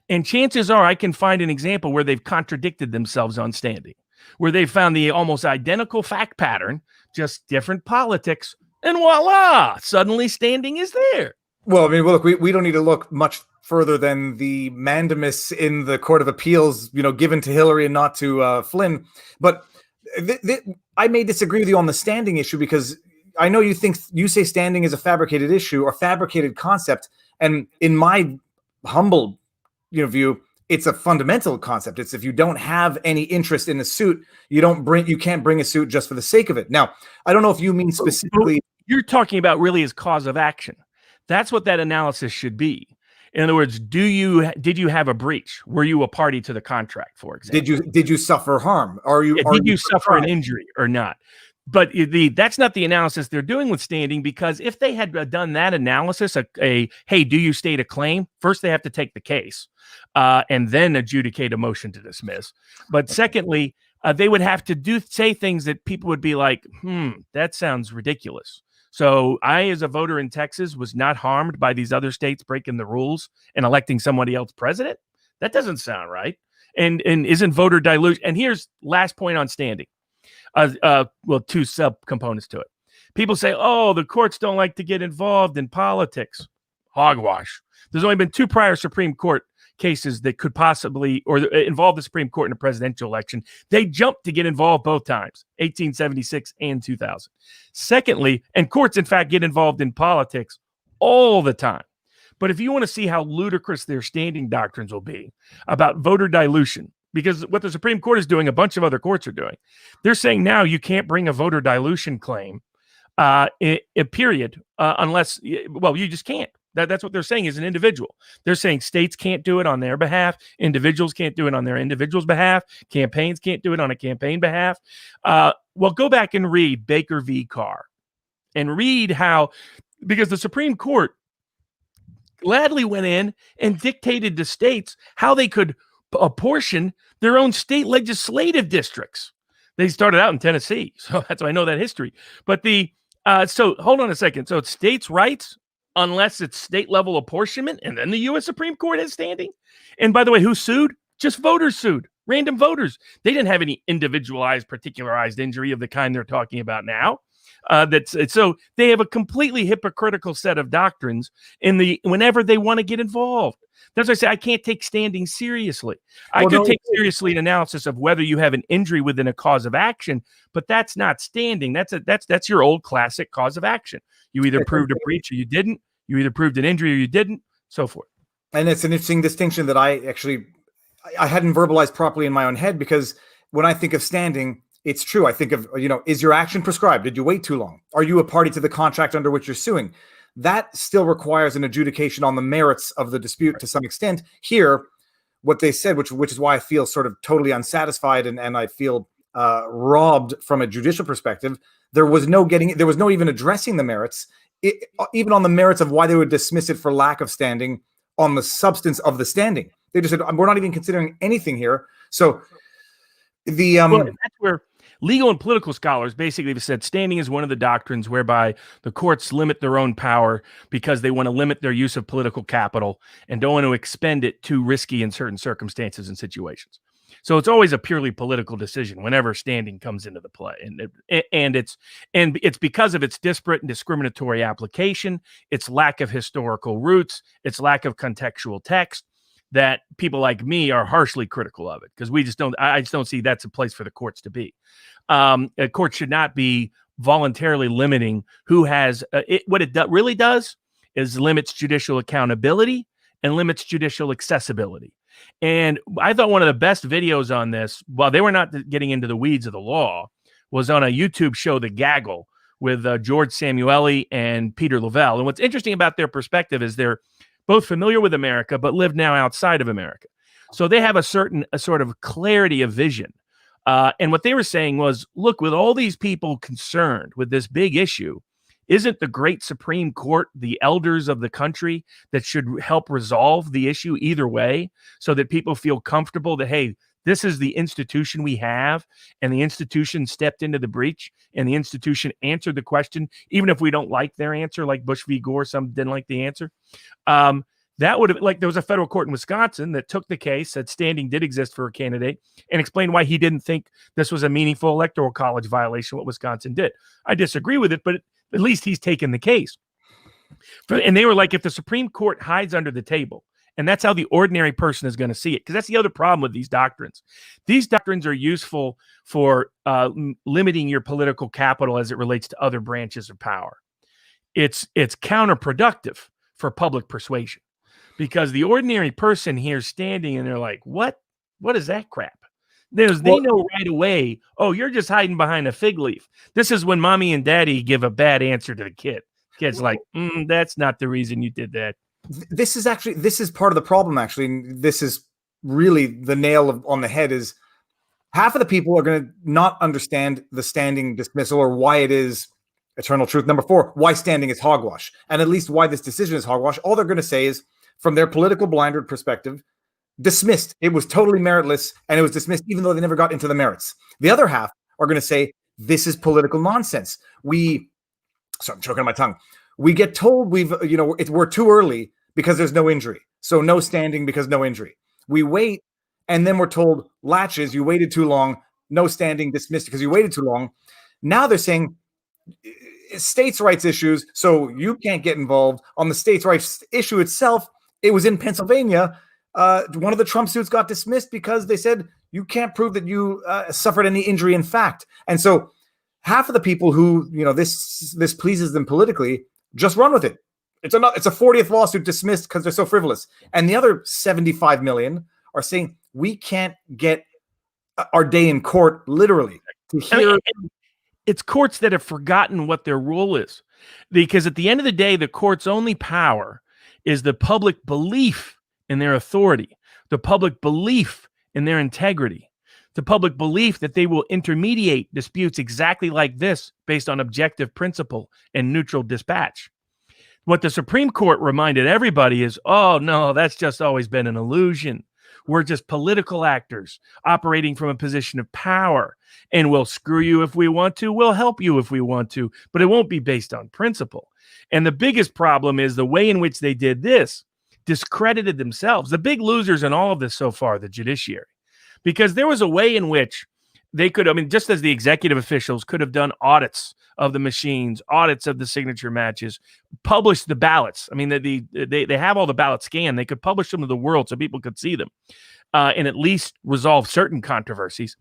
and chances are I can find an example where they've contradicted themselves on standing, where they found the almost identical fact pattern, just different politics, and voila, suddenly standing is there. Well, I mean, look, we don't need to look much further than the mandamus in the Court of Appeals, given to Hillary and not to Flynn. But I may disagree with you on the standing issue because I know you say standing is a fabricated issue or fabricated concept, and in my humble view, it's a fundamental concept. It's if you don't have any interest in a suit, you can't bring a suit just for the sake of it. Now, I don't know if you mean specifically. You're talking about really as cause of action. That's what that analysis should be. In other words, did you have a breach? Were you a party to the contract, for example? Did you suffer harm? Did you suffer an injury or not? But that's not the analysis they're doing with standing, because if they had done that analysis, hey, do you state a claim? First, they have to take the case and then adjudicate a motion to dismiss. But secondly, they would have to say things that people would be like, that sounds ridiculous. So I, as a voter in Texas, was not harmed by these other states breaking the rules and electing somebody else president. That doesn't sound right. And isn't voter dilution? And here's last point on standing. Two sub-components to it. People say, oh, the courts don't like to get involved in politics. Hogwash. There's only been 2 prior Supreme Court cases that could possibly or involve the Supreme Court in a presidential election. They jumped to get involved both times, 1876 and 2000. Secondly, and courts, in fact, get involved in politics all the time. But if you want to see how ludicrous their standing doctrines will be about voter dilution, because what the Supreme Court is doing, a bunch of other courts are doing, they're saying now you can't bring a voter dilution claim, period, unless, well, you just can't. That's what they're saying as an individual. They're saying states can't do it on their behalf. Individuals can't do it on their individual's behalf. Campaigns can't do it on a campaign behalf. Well, go back and read Baker v. Carr and read how, because the Supreme Court gladly went in and dictated to states how they could apportion their own state legislative districts. They started out in Tennessee, so that's why I know that history. But so hold on a second. So it's states' rights unless it's state level apportionment, and then the U.S. Supreme Court has standing. And by the way, who sued? Just voters sued, random voters. They didn't have any individualized, particularized injury of the kind they're talking about now. So they have a completely hypocritical set of doctrines whenever they want to get involved. That's why I say I can't take standing seriously. I could take seriously an analysis of whether you have an injury within a cause of action, but that's not standing. That's your old classic cause of action. You either proved a breach or you didn't. You either proved an injury or you didn't, so forth. And it's an interesting distinction that I hadn't verbalized properly in my own head, because when I think of standing, it's true. I think of, is your action prescribed? Did you wait too long? Are you a party to the contract under which you're suing? That still requires an adjudication on the merits of the dispute to some extent. Here, what they said, which is why I feel sort of totally unsatisfied and I feel robbed from a judicial perspective. There was no even addressing the merits, even on the merits of why they would dismiss it for lack of standing on the substance of the standing. They just said, we're not even considering anything here. So that's where legal and political scholars basically have said standing is one of the doctrines whereby the courts limit their own power because they want to limit their use of political capital and don't want to expend it too risky in certain circumstances and situations. So it's always a purely political decision whenever standing comes into the play, and it's because of its disparate and discriminatory application, its lack of historical roots, its lack of contextual text, that people like me are harshly critical of it, because I just don't see that's a place for the courts to be. A court should not be voluntarily limiting who has what it really does is limits judicial accountability and limits judicial accessibility. And I thought one of the best videos on this, while they were not getting into the weeds of the law, was on a YouTube show, The Gaggle, with George Samueli and Peter Lavelle. And what's interesting about their perspective is they're both familiar with America, but live now outside of America. So they have a sort of clarity of vision. And what they were saying was, look, with all these people concerned with this big issue, isn't the great Supreme Court the elders of the country that should help resolve the issue either way, so that people feel comfortable that, hey, this is the institution we have, and the institution stepped into the breach, and the institution answered the question, even if we don't like their answer, like Bush v. Gore, some didn't like the answer. That would have, like, there was a federal court in Wisconsin that took the case, said standing did exist for a candidate, and explained why he didn't think this was a meaningful electoral college violation, what Wisconsin did. I disagree with it, but at least he's taken the case. And they were like, if the Supreme Court hides under the table, and that's how the ordinary person is going to see it, because that's the other problem with these doctrines. These doctrines are useful for limiting your political capital as it relates to other branches of power. It's counterproductive for public persuasion, because the ordinary person here standing and they're like, what is that crap? They know right away, oh, you're just hiding behind a fig leaf. This is when mommy and daddy give a bad answer to the kid. Kid's like, that's not the reason you did that. This is part of the problem, actually. And this is really the nail on the head, is half of the people are going to not understand the standing dismissal or why it is eternal truth. Number 4, why standing is hogwash, and at least why this decision is hogwash. All they're going to say is, from their political blinded perspective, dismissed. It was totally meritless, and it was dismissed even though they never got into the merits. The other half are going to say, this is political nonsense. I'm choking on my tongue. We get told we're too early because there's no injury. So no standing because no injury. We wait, and then we're told, latches, you waited too long, no standing, dismissed because you waited too long. Now they're saying, states' rights issues, so you can't get involved. On the states' rights issue itself, it was in Pennsylvania. One of the Trump suits got dismissed because they said you can't prove that you suffered any injury in fact. And so half of the people who, this pleases them politically just run with it. It's a 40th lawsuit dismissed because they're so frivolous. And the other 75 million are saying we can't get our day in court, literally. To hear it's courts that have forgotten what their role is, because at the end of the day, the court's only power is the public belief in their authority, the public belief in their integrity, the public belief that they will intermediate disputes exactly like this based on objective principle and neutral dispatch. What the Supreme Court reminded everybody is, oh, no, that's just always been an illusion. We're just political actors operating from a position of power, and we'll screw you if we want to. We'll help you if we want to, but it won't be based on principle. And the biggest problem is the way in which they did this discredited themselves. The big losers in all of this so far, the judiciary, because there was a way in which they could, just as the executive officials could have done audits of the machines, audits of the signature matches, publish the ballots. They have all the ballots scanned. They could publish them to the world so people could see them and at least resolve certain controversies.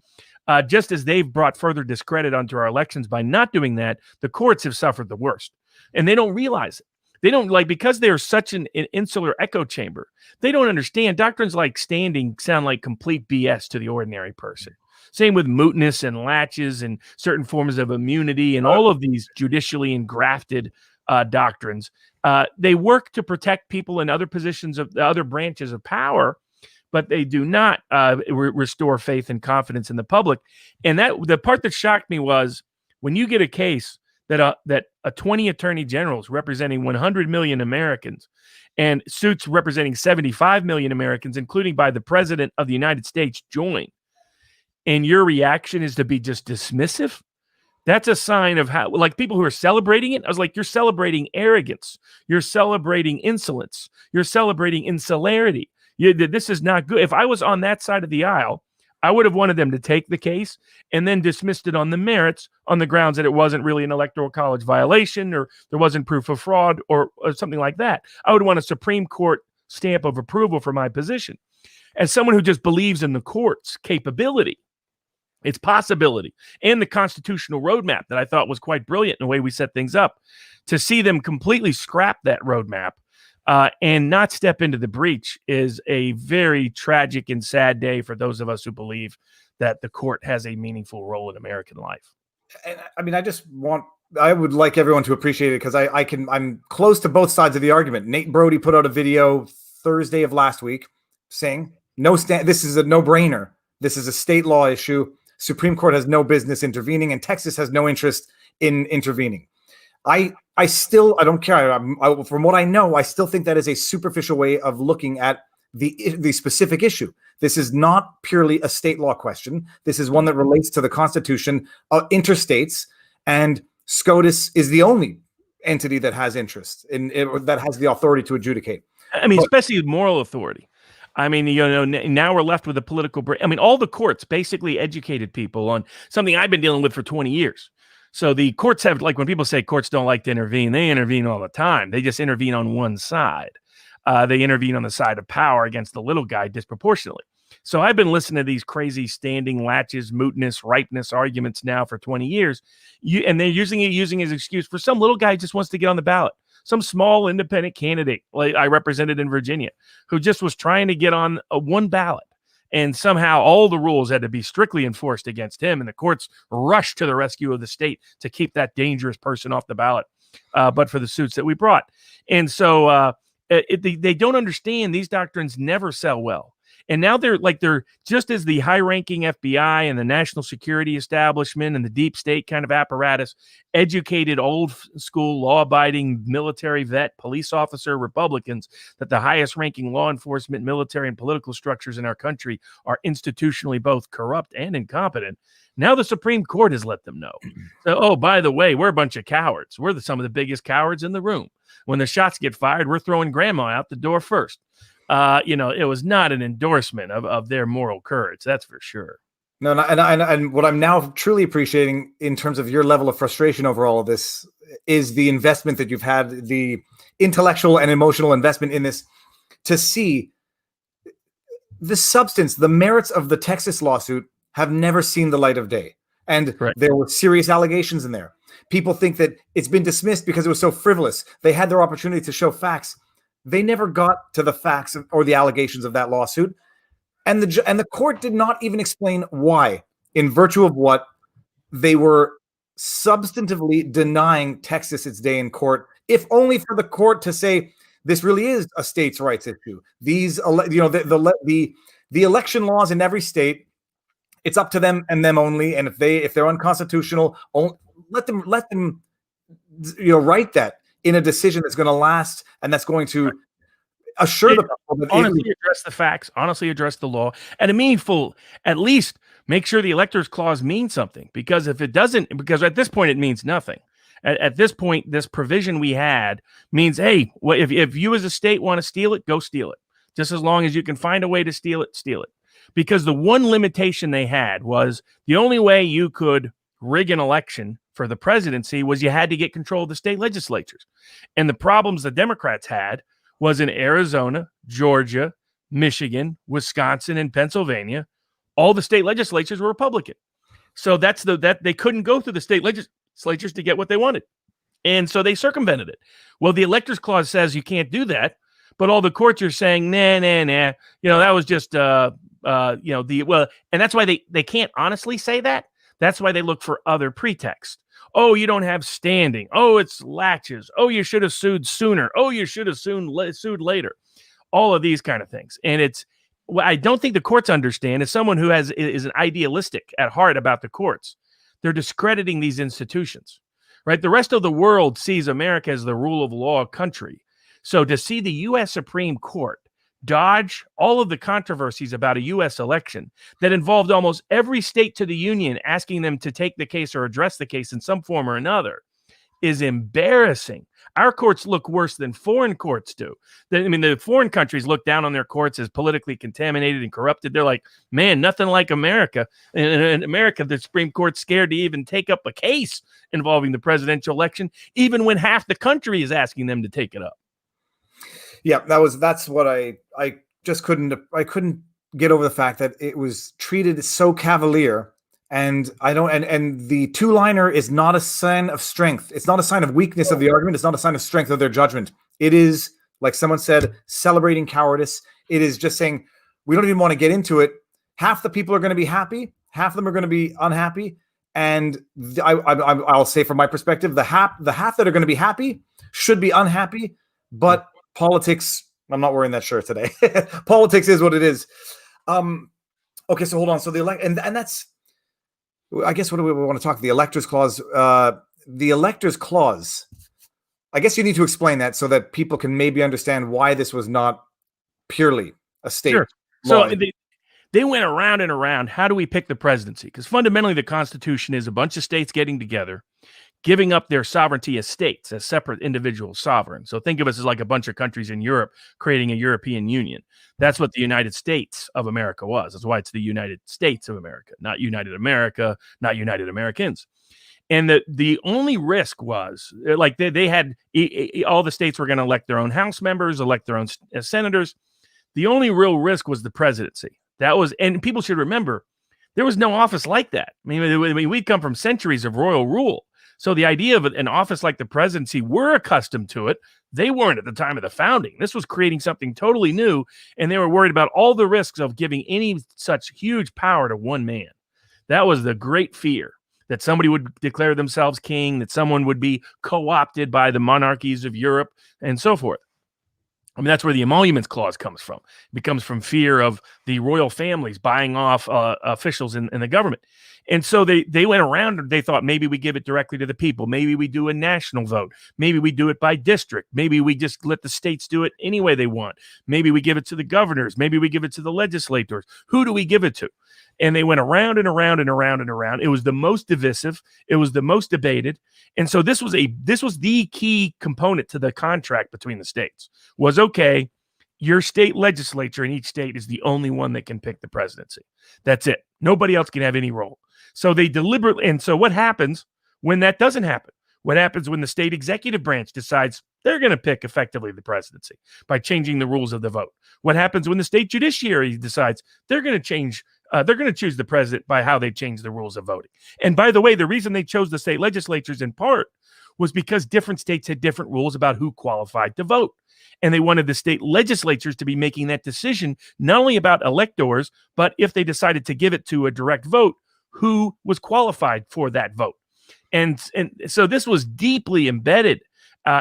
Just as they've brought further discredit onto our elections by not doing that, the courts have suffered the worst. And they don't realize it. They don't because they're such an insular echo chamber. They don't understand. Doctrines like standing sound like complete BS to the ordinary person. Same with mootness and latches and certain forms of immunity and all of these judicially engrafted doctrines. They work to protect people in other positions of the other branches of power, but they do not restore faith and confidence in the public. And the part that shocked me was when you get a case that 20 attorney generals representing 100 million Americans and suits representing 75 million Americans, including by the president of the United States, join, and your reaction is to be just dismissive, that's a sign of how, people who are celebrating it, I was like, you're celebrating arrogance. You're celebrating insolence. You're celebrating insularity. This is not good. If I was on that side of the aisle, I would have wanted them to take the case and then dismissed it on the merits on the grounds that it wasn't really an electoral college violation or there wasn't proof of fraud or something like that. I would want a Supreme Court stamp of approval for my position. As someone who just believes in the court's capability, its possibility, and the constitutional roadmap that I thought was quite brilliant in the way we set things up, to see them completely scrap that roadmap and not step into the breach is a very tragic and sad day for those of us who believe that the court has a meaningful role in American life. And I would like everyone to appreciate it because I'm close to both sides of the argument. Nate Brody put out a video Thursday of last week saying, this is a no-brainer. This is a state law issue. Supreme Court has no business intervening, and Texas has no interest in intervening. I don't care. From what I know, I still think that is a superficial way of looking at the specific issue. This is not purely a state law question. This is one that relates to the Constitution, interstates, and SCOTUS is the only entity that has interest that has the authority to adjudicate. Especially moral authority. Now we're left with a political break. All the courts basically educated people on something I've been dealing with for 20 years. So the courts have, when people say courts don't like to intervene, they intervene all the time. They just intervene on one side. They intervene on the side of power against the little guy disproportionately. So I've been listening to these crazy standing latches, mootness, ripeness arguments now for 20 years. And they're using as excuse for some little guy who just wants to get on the ballot. Some small independent candidate like I represented in Virginia who just was trying to get on one ballot. And somehow all the rules had to be strictly enforced against him. And the courts rushed to the rescue of the state to keep that dangerous person off the ballot, but for the suits that we brought. And so they don't understand these doctrines never sell well. And now they're just as the high-ranking FBI and the national security establishment and the deep state kind of apparatus educated old-school, law-abiding military vet, police officer Republicans that the highest-ranking law enforcement, military, and political structures in our country are institutionally both corrupt and incompetent. Now the Supreme Court has let them know. So, by the way, we're a bunch of cowards. We're some of the biggest cowards in the room. When the shots get fired, we're throwing grandma out the door first. It was not an endorsement of their moral courage. That's for sure. No, and what I'm now truly appreciating in terms of your level of frustration over all of this is the investment that you've had, the intellectual and emotional investment in this, to see the substance, the merits of the Texas lawsuit have never seen the light of day. And Right. there were serious allegations in there. People think that it's been dismissed because it was so frivolous. They had their opportunity to show facts. They never got to the facts or the allegations of that lawsuit. And the court did not even explain why, in virtue of what they were substantively denying Texas its day in court, if only for the court to say this really is a states' rights issue. These, the election laws in every state, it's up to them and them only. And if they're unconstitutional, let them write that in a decision that's going to last and that's going to assure the people that honestly address the facts, honestly address the law, and a meaningful, at least make sure the electors clause means something. Because if it doesn't, because at this point it means nothing. At this point, this provision we had means, hey, well, if you as a state want to steal it, go steal it. Just as long as you can find a way to steal it, steal it. Because the one limitation they had was the only way you could rig an election for the presidency was you had to get control of the state legislatures. And the problems the Democrats had was in Arizona, Georgia, Michigan, Wisconsin, and Pennsylvania. All the state legislatures were Republican. So that they couldn't go through the state legislatures to get what they wanted. And so they circumvented it. Well, the electors clause says you can't do that, but all the courts are saying, nah. That was just, and that's why they can't honestly say that. That's why they look for other pretext. Oh, you don't have standing. Oh, it's laches. Oh, you should have sued sooner. Oh, you should have sued later. All of these kind of things. And what I don't think the courts understand is someone who is an idealistic at heart about the courts. They're discrediting these institutions, right? The rest of the world sees America as the rule of law country. So to see the U.S. Supreme Court dodge all of the controversies about a U.S. election that involved almost every state to the union asking them to take the case or address the case in some form or another is embarrassing. Our courts look worse than foreign courts do. The foreign countries look down on their courts as politically contaminated and corrupted. They're like, man, nothing like America. In America, the Supreme Court's scared to even take up a case involving the presidential election, even when half the country is asking them to take it up. Yeah, that's what I just couldn't get over the fact that it was treated so cavalier, and the two-liner is not a sign of strength. It's not a sign of weakness of the argument. It's not a sign of strength of their judgment. It is, like someone said, celebrating cowardice. It is just saying we don't even want to get into it. Half the people are going to be happy, half of them are going to be unhappy, and I'll say from my perspective, the half that are going to be happy should be unhappy, but politics, I'm not wearing that shirt today. Politics is what it is. Okay, so hold on. So and that's, I guess, what do we want to talk? The electors clause. The electors clause. I guess you need to explain that so that people can maybe understand why this was not purely a state. Sure. law. So they went around and around. How do we pick the presidency? Because fundamentally, the Constitution is a bunch of states getting together, giving up their sovereignty as states, as separate individual sovereigns. So think of us as like a bunch of countries in Europe creating a European Union. That's what the United States of America was. That's why it's the United States of America, not United America, not United Americans. And the only risk was, like, they had all the states were going to elect their own House members, elect their own senators. The only real risk was the presidency. And people should remember, there was no office like that. I mean, we'd come from centuries of royal rule. So the idea of an office like the presidency, we're accustomed to it. They weren't at the time of the founding. This was creating something totally new, and they were worried about all the risks of giving any such huge power to one man. That was the great fear, that somebody would declare themselves king, that someone would be co-opted by the monarchies of Europe, and so forth. I mean, that's where the emoluments clause comes from. It comes from fear of the royal families buying off officials in the government. And so they went around and they thought, maybe we give it directly to the people. Maybe we do a national vote. Maybe we do it by district. Maybe we just let the states do it any way they want. Maybe we give it to the governors. Maybe we give it to the legislators. Who do we give it to? And they went around and around and around and around. It was the most divisive. It was the most debated. And so this was the key component to the contract between the states. Was, okay, your state legislature in each state is the only one that can pick the presidency. That's it. Nobody else can have any role. So they deliberately, and so what happens when that doesn't happen? What happens when the state executive branch decides they're going to pick effectively the presidency by changing the rules of the vote? What happens when the state judiciary decides they're going to choose the president by how they change the rules of voting? And by the way, the reason they chose the state legislatures in part was because different states had different rules about who qualified to vote. And they wanted the state legislatures to be making that decision, not only about electors, but if they decided to give it to a direct vote, who was qualified for that vote. And so this was deeply embedded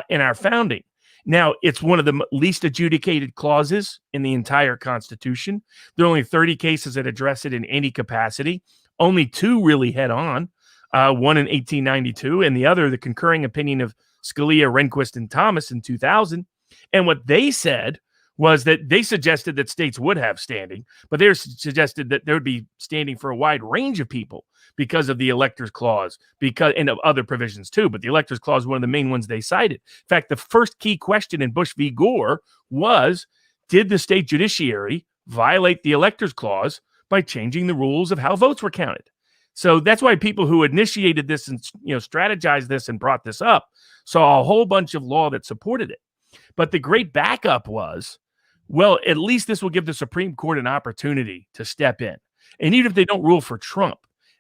in our founding. Now, it's one of the least adjudicated clauses in the entire Constitution. There are only 30 cases that address it in any capacity. Only 2 really head on. One in 1892, and the other, the concurring opinion of Scalia, Rehnquist, and Thomas in 2000. And what they said was that they suggested that states would have standing, but they suggested that there would be standing for a wide range of people because of the Electors Clause, and of other provisions too. But the Electors Clause is one of the main ones they cited. In fact, the first key question in Bush v. Gore was, did the state judiciary violate the Electors Clause by changing the rules of how votes were counted? So that's why people who initiated this and strategized this and brought this up saw a whole bunch of law that supported it. But the great backup was, well, at least this will give the Supreme Court an opportunity to step in. And even if they don't rule for Trump,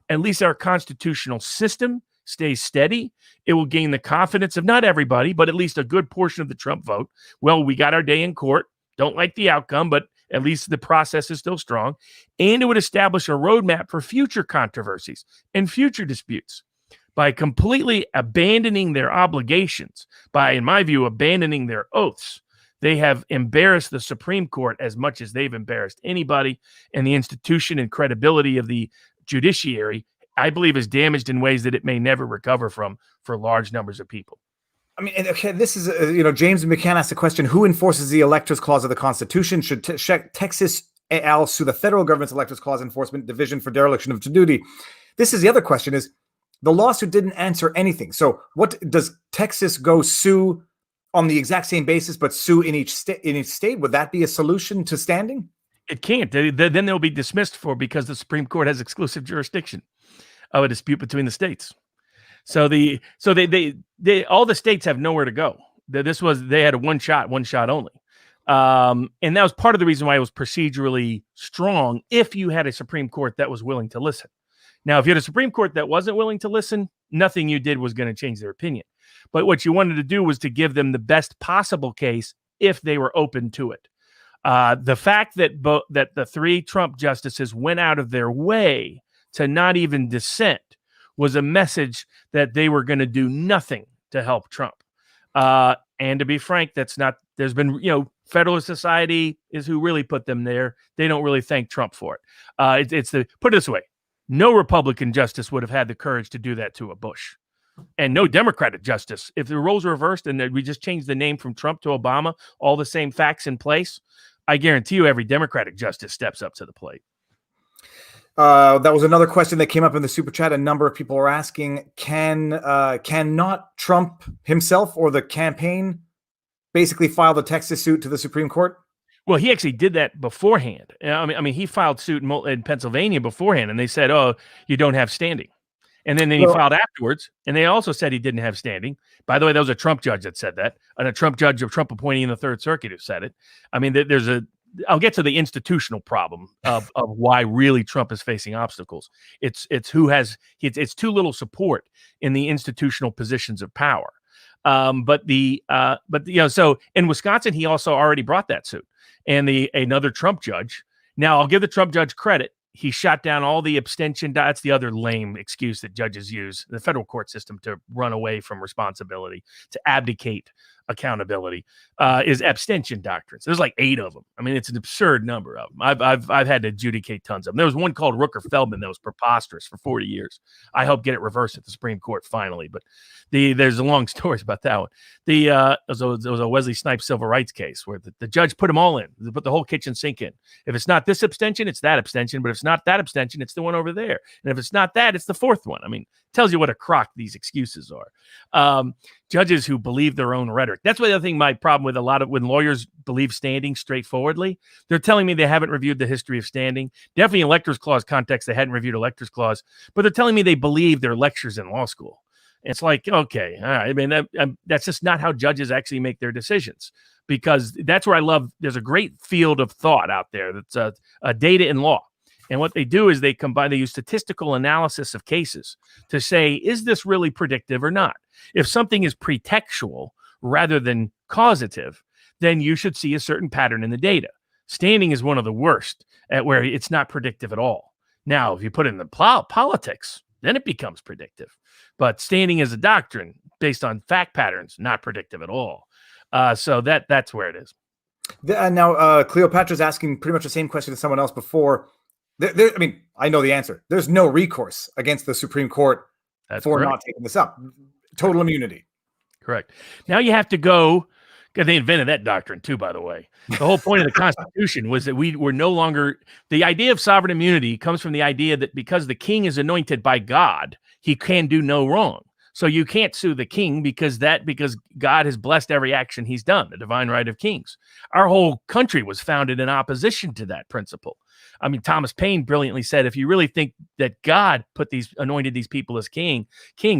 at least our constitutional system stays steady. It will gain the confidence of not everybody, but at least a good portion of the Trump vote. Well, we got our day in court. Don't like the outcome, but at least the process is still strong. And it would establish a roadmap for future controversies and future disputes. By completely abandoning their obligations, by, in my view, abandoning their oaths, they have embarrassed the Supreme Court as much as they've embarrassed anybody, and the institution and credibility of the judiciary, I believe, is damaged in ways that it may never recover from for large numbers of people. I mean, okay, this is, James McCann asked the question, who enforces the Electors Clause of the Constitution? Should Texas al sue the federal government's Electors Clause Enforcement Division for dereliction of duty? This is the other question, is the lawsuit didn't answer anything. So what does Texas go sue on the exact same basis, but sue in each state? Would that be a solution to standing? It can't. Then they'll be dismissed because the Supreme Court has exclusive jurisdiction of a dispute between the states. So all the states have nowhere to go. They had a one shot only. And that was part of the reason why it was procedurally strong if you had a Supreme Court that was willing to listen. Now, if you had a Supreme Court that wasn't willing to listen, nothing you did was going to change their opinion. But what you wanted to do was to give them the best possible case if they were open to it. The fact that the 3 Trump justices went out of their way to not even dissent was a message that they were going to do nothing to help Trump. And to be frank, that's not, there's been, Federalist Society is who really put them there. They don't really thank Trump for it. Put it this way. No Republican justice would have had the courage to do that to a Bush, and no Democratic justice. If the roles were reversed and we just changed the name from Trump to Obama, all the same facts in place, I guarantee you every Democratic justice steps up to the plate. That was another question that came up in the super chat. A number of people are asking, can not Trump himself or the campaign basically file the Texas suit to the Supreme Court? Well, he actually did that beforehand. I mean, he filed suit in Pennsylvania beforehand, and they said, "Oh, you don't have standing." And then he filed afterwards, and they also said he didn't have standing. By the way, that was a Trump judge that said that, and a Trump judge of Trump appointee in the Third Circuit who said it. I mean, I'll get to the institutional problem of why really Trump is facing obstacles. It's too little support in the institutional positions of power. So in Wisconsin, he also already brought that suit. And another Trump judge. Now, I'll give the Trump judge credit. He shot down all the abstention. That's the other lame excuse that judges use, the federal court system, to run away from responsibility, to abdicate accountability, is abstention doctrines. There's like 8 of them. I mean, it's an absurd number of them. I've had to adjudicate tons of them. There was one called Rooker-Feldman that was preposterous for 40 years. I hope get it reversed at the Supreme Court finally, but there's a long story about that one. There was a Wesley Snipes civil rights case where the judge put them all in. They put the whole kitchen sink in. If it's not this abstention, it's that abstention. But if it's not that abstention, it's the one over there. And if it's not that, it's the 4th one. I mean, tells you what a crock these excuses are. Judges who believe their own rhetoric. That's what the other thing, my problem with when lawyers believe standing straightforwardly, they're telling me they haven't reviewed the history of standing. Definitely in Electors Clause context, they hadn't reviewed Electors Clause, but they're telling me they believe their lectures in law school. It's like, okay, all right. I mean, that's just not how judges actually make their decisions, because that's where I love. There's a great field of thought out there that's data and law. And what they do is they use statistical analysis of cases to say, is this really predictive or not? If something is pretextual rather than causative, then you should see a certain pattern in the data. Standing is one of the worst, at where it's not predictive at all. Now, if you put it in the politics, then it becomes predictive. But standing is a doctrine based on fact patterns, not predictive at all. So that's where it is. Now, Cleopatra's asking pretty much the same question to someone else before. I mean, I know the answer. There's no recourse against the Supreme Court for not taking this up. Total immunity. Correct. Now you have to go, because they invented that doctrine too, by the way. The whole point of the Constitution was that we were no longer, the idea of sovereign immunity comes from the idea that because the king is anointed by God, he can do no wrong. So you can't sue the king because God has blessed every action he's done, the divine right of kings. Our whole country was founded in opposition to that principle. I mean, Thomas Paine brilliantly said, if you really think that God anointed these people as kings,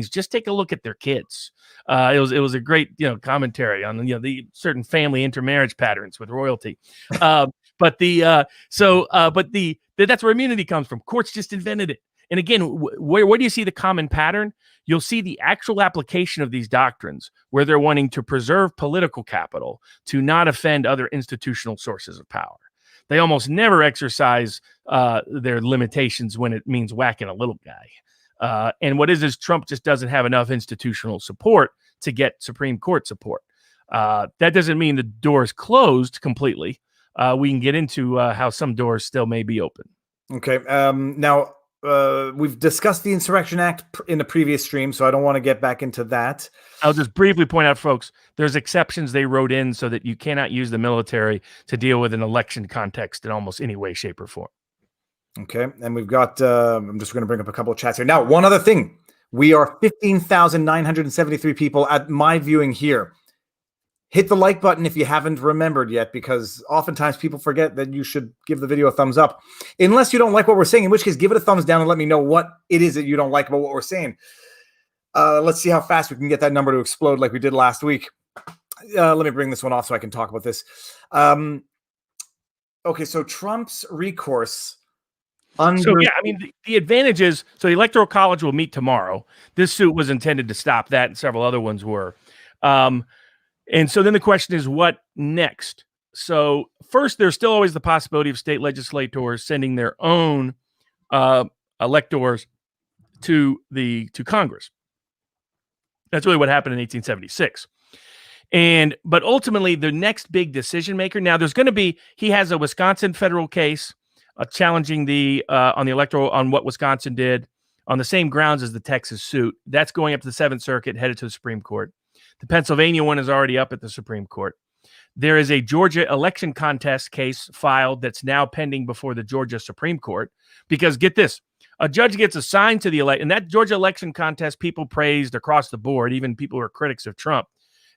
just take a look at their kids. It was a great, commentary on, the certain family intermarriage patterns with royalty. But that's where immunity comes from. Courts just invented it. And again, where do you see the common pattern? You'll see the actual application of these doctrines where they're wanting to preserve political capital to not offend other institutional sources of power. They almost never exercise their limitations when it means whacking a little guy. And what is Trump just doesn't have enough institutional support to get Supreme Court support. That doesn't mean the door is closed completely. We can get into how some doors still may be open. Okay. Now, we've discussed the Insurrection Act in the previous stream, so I don't want to get back into that. I'll just briefly point out, folks, there's exceptions they wrote in so that you cannot use the military to deal with an election context in almost any way, shape, or form. Okay. And we've got, I'm just going to bring up a couple of chats here. Now, one other thing. We are 15,973 people at my viewing here. Hit the like button if you haven't remembered yet, because oftentimes people forget that you should give the video a thumbs up. Unless you don't like what we're saying, in which case give it a thumbs down and let me know what it is that you don't like about what we're saying. Let's see how fast we can get that number to explode like we did last week. Let me bring this one off so I can talk about this. Okay, so Trump's recourse. The advantage is, so the Electoral College will meet tomorrow. This suit was intended to stop that, and several other ones were. And so then the question is, what next? So first, there's still always the possibility of state legislators sending their own electors to Congress. That's really what happened in 1876. But ultimately, the next big decision maker. Now, he has a Wisconsin federal case challenging on the electoral on what Wisconsin did on the same grounds as the Texas suit. That's going up to the Seventh Circuit, headed to the Supreme Court. The Pennsylvania one is already up at the Supreme Court. There is a Georgia election contest case filed that's now pending before the Georgia Supreme Court. Because get this, a judge gets assigned to the election, and that Georgia election contest, people praised across the board, even people who are critics of Trump,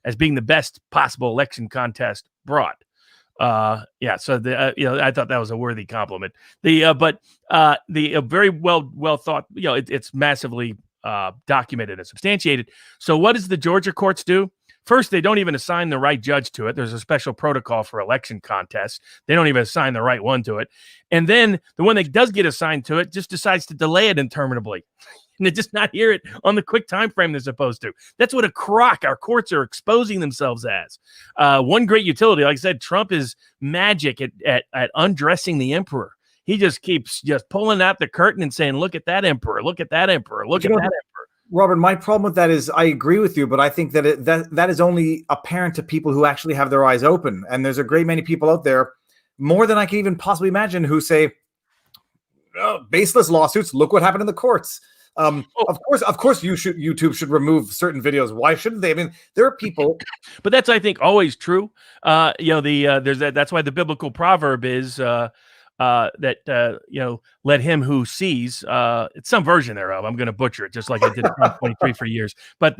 as being the best possible election contest brought. So I thought that was a worthy compliment. The very well thought, it's massively documented and substantiated. So what does the Georgia courts do? First, they don't even assign the right judge to it. There's a special protocol for election contests. They don't even assign the right one to it. And then the one that does get assigned to it just decides to delay it interminably. And they just not hear it on the quick time frame they're supposed to. That's what a crock our courts are exposing themselves as. One great utility, like I said, Trump is magic at undressing the emperor. He just keeps pulling out the curtain and saying, look at that emperor, look at that emperor, look at that emperor. Robert, my problem with that is I agree with you, but I think that that is only apparent to people who actually have their eyes open. And there's a great many people out there, more than I can even possibly imagine, who say, baseless lawsuits, look what happened in the courts. Of course, YouTube should remove certain videos. Why shouldn't they? I mean, there are people, but that's, I think, always true. There's that. That's why the biblical proverb is let him who sees. It's some version thereof. I'm going to butcher it, just like I did in 23 for years. But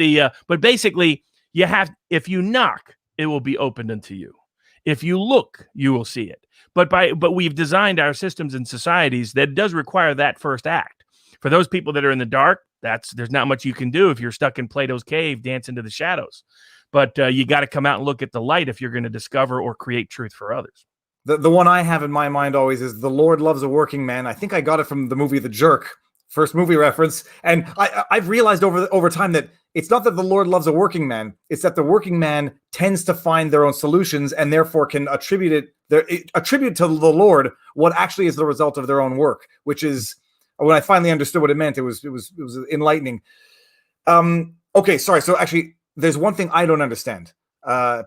basically, if you knock, it will be opened unto you. If you look, you will see it. But we've designed our systems and societies that does require that first act. for those people that are in the dark, there's not much you can do if you're stuck in Plato's cave, dance into the shadows. But you got to come out and look at the light if you're going to discover or create truth for others. The one I have in my mind always is the Lord loves a working man. I think I got it from the movie The Jerk, first movie reference. And I've realized over time that it's not that the Lord loves a working man. It's that the working man tends to find their own solutions and therefore can attribute to the Lord what actually is the result of their own work, which is, when I finally understood what it meant, it was enlightening. Okay, sorry. So actually, there's one thing I don't understand.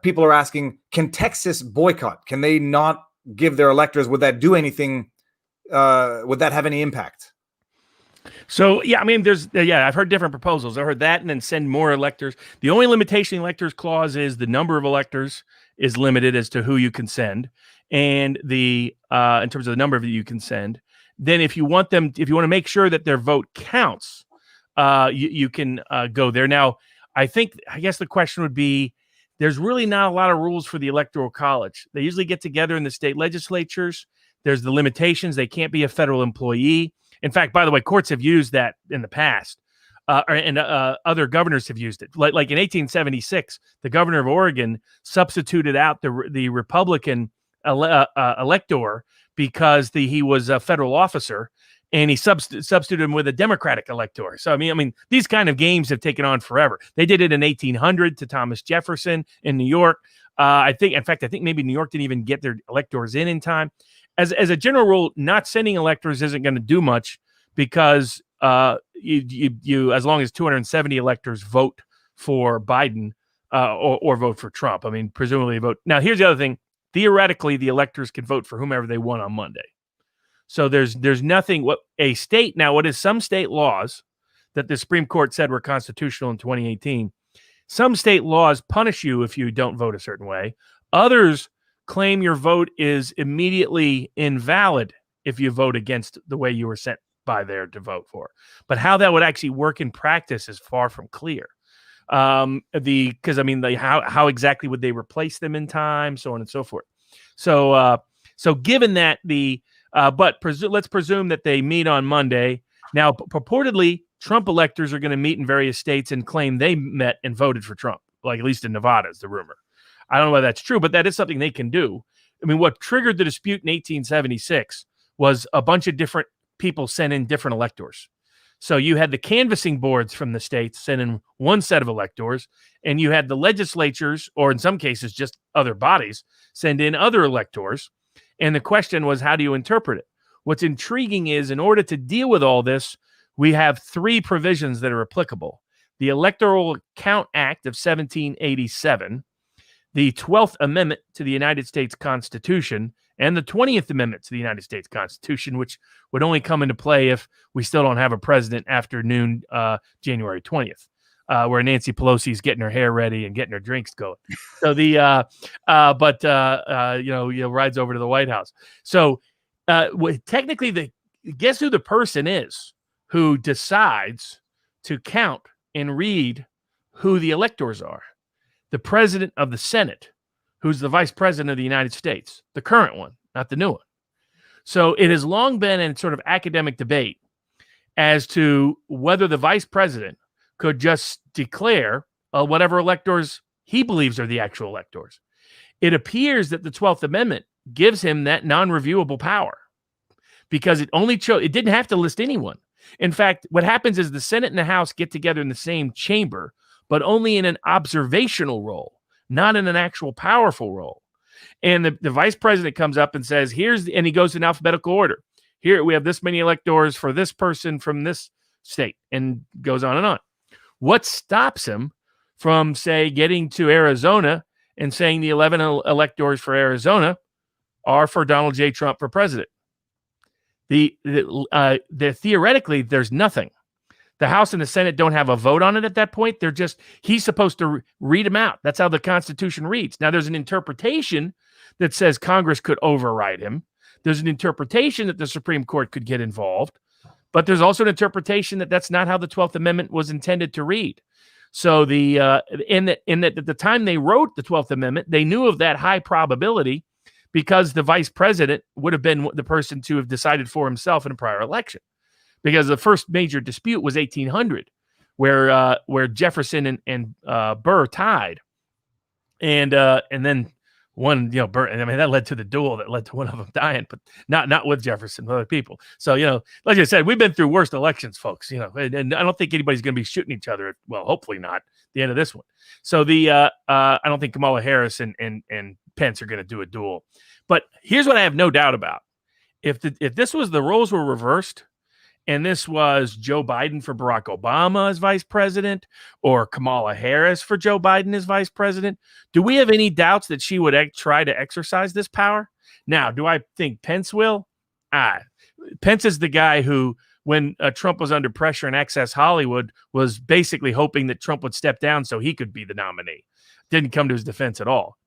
People are asking, can Texas boycott? Can they not give their electors? Would that do anything? Would that have any impact? So, yeah, I mean, I've heard different proposals. I heard that and then send more electors. The only limitation in the electors clause is the number of electors is limited as to who you can send. And in terms of the number that you can send, then if you want to make sure that their vote counts, you can go there. Now, I guess the question would be, there's really not a lot of rules for the Electoral College. They usually get together in the state legislatures. There's the limitations. They can't be a federal employee. In fact, by the way, courts have used that in the past, and other governors have used it. Like in 1876, the governor of Oregon substituted out the Republican elector because he was a federal officer, and he substituted him with a Democratic elector. So, I mean, these kind of games have taken on forever. They did it in 1800 to Thomas Jefferson in New York. I think maybe New York didn't even get their electors in time. As a general rule, not sending electors isn't going to do much because you as long as 270 electors vote for Biden or vote for Trump. I mean, presumably vote. Now, here's the other thing. Theoretically, the electors can vote for whomever they want on Monday. So there's nothing. What is some state laws that the Supreme Court said were constitutional in 2018. Some state laws punish you if you don't vote a certain way. Others claim your vote is immediately invalid if you vote against the way you were sent by there to vote for. But how that would actually work in practice is far from clear. How exactly would they replace them in time, so on and so forth. So given that let's presume that they meet on Monday. Now, purportedly, Trump electors are going to meet in various states and claim they met and voted for Trump, like at least in Nevada is the rumor. I don't know whether that's true, but that is something they can do. I mean, what triggered the dispute in 1876 was a bunch of different people sent in different electors. So you had the canvassing boards from the states send in one set of electors, and you had the legislatures, or in some cases just other bodies, send in other electors. And the question was, how do you interpret it? What's intriguing is, in order to deal with all this, we have three provisions that are applicable. The Electoral Count Act of 1787, the 12th Amendment to the United States Constitution, and the 20th Amendment to the United States Constitution, which would only come into play if we still don't have a president after noon, January 20th, where Nancy Pelosi is getting her hair ready and getting her drinks going. So rides over to the White House. So technically, guess who the person is who decides to count and read who the electors are? The president of the Senate, who's the vice president of the United States, the current one, not the new one. So it has long been in sort of academic debate as to whether the vice president could just declare whatever electors he believes are the actual electors. It appears that the 12th Amendment gives him that non-reviewable power because it didn't have to list anyone. In fact, what happens is the Senate and the House get together in the same chamber, but only in an observational role, not in an actual powerful role. And the vice president comes up and says, and he goes in alphabetical order. Here we have this many electors for this person from this state, and goes on and on. What stops him from, say, getting to Arizona and saying the 11 electors for Arizona are for Donald J. Trump for president? Theoretically, there's nothing. The House and the Senate don't have a vote on it at that point. He's supposed to read them out. That's how the Constitution reads. Now, there's an interpretation that says Congress could override him. There's an interpretation that the Supreme Court could get involved. But there's also an interpretation that that's not how the 12th Amendment was intended to read. So at the time they wrote the 12th Amendment, they knew of that high probability because the vice president would have been the person to have decided for himself in a prior election. because the first major dispute was 1800, where Jefferson and Burr tied, and then one, Burr, and I mean that led to the duel that led to one of them dying, but not with Jefferson, with other people. So like I said, we've been through worse elections, folks. And I don't think anybody's going to be shooting each other. Well, hopefully not at the end of this one. So I don't think Kamala Harris and Pence are going to do a duel. But here's what I have no doubt about: if this was the roles were reversed, and this was Joe Biden for Barack Obama as vice president, or Kamala Harris for Joe Biden as vice president, do we have any doubts that she would try to exercise this power? Now, do I think Pence will? Pence is the guy who, when Trump was under pressure in Access Hollywood, was basically hoping that Trump would step down so he could be the nominee. Didn't come to his defense at all.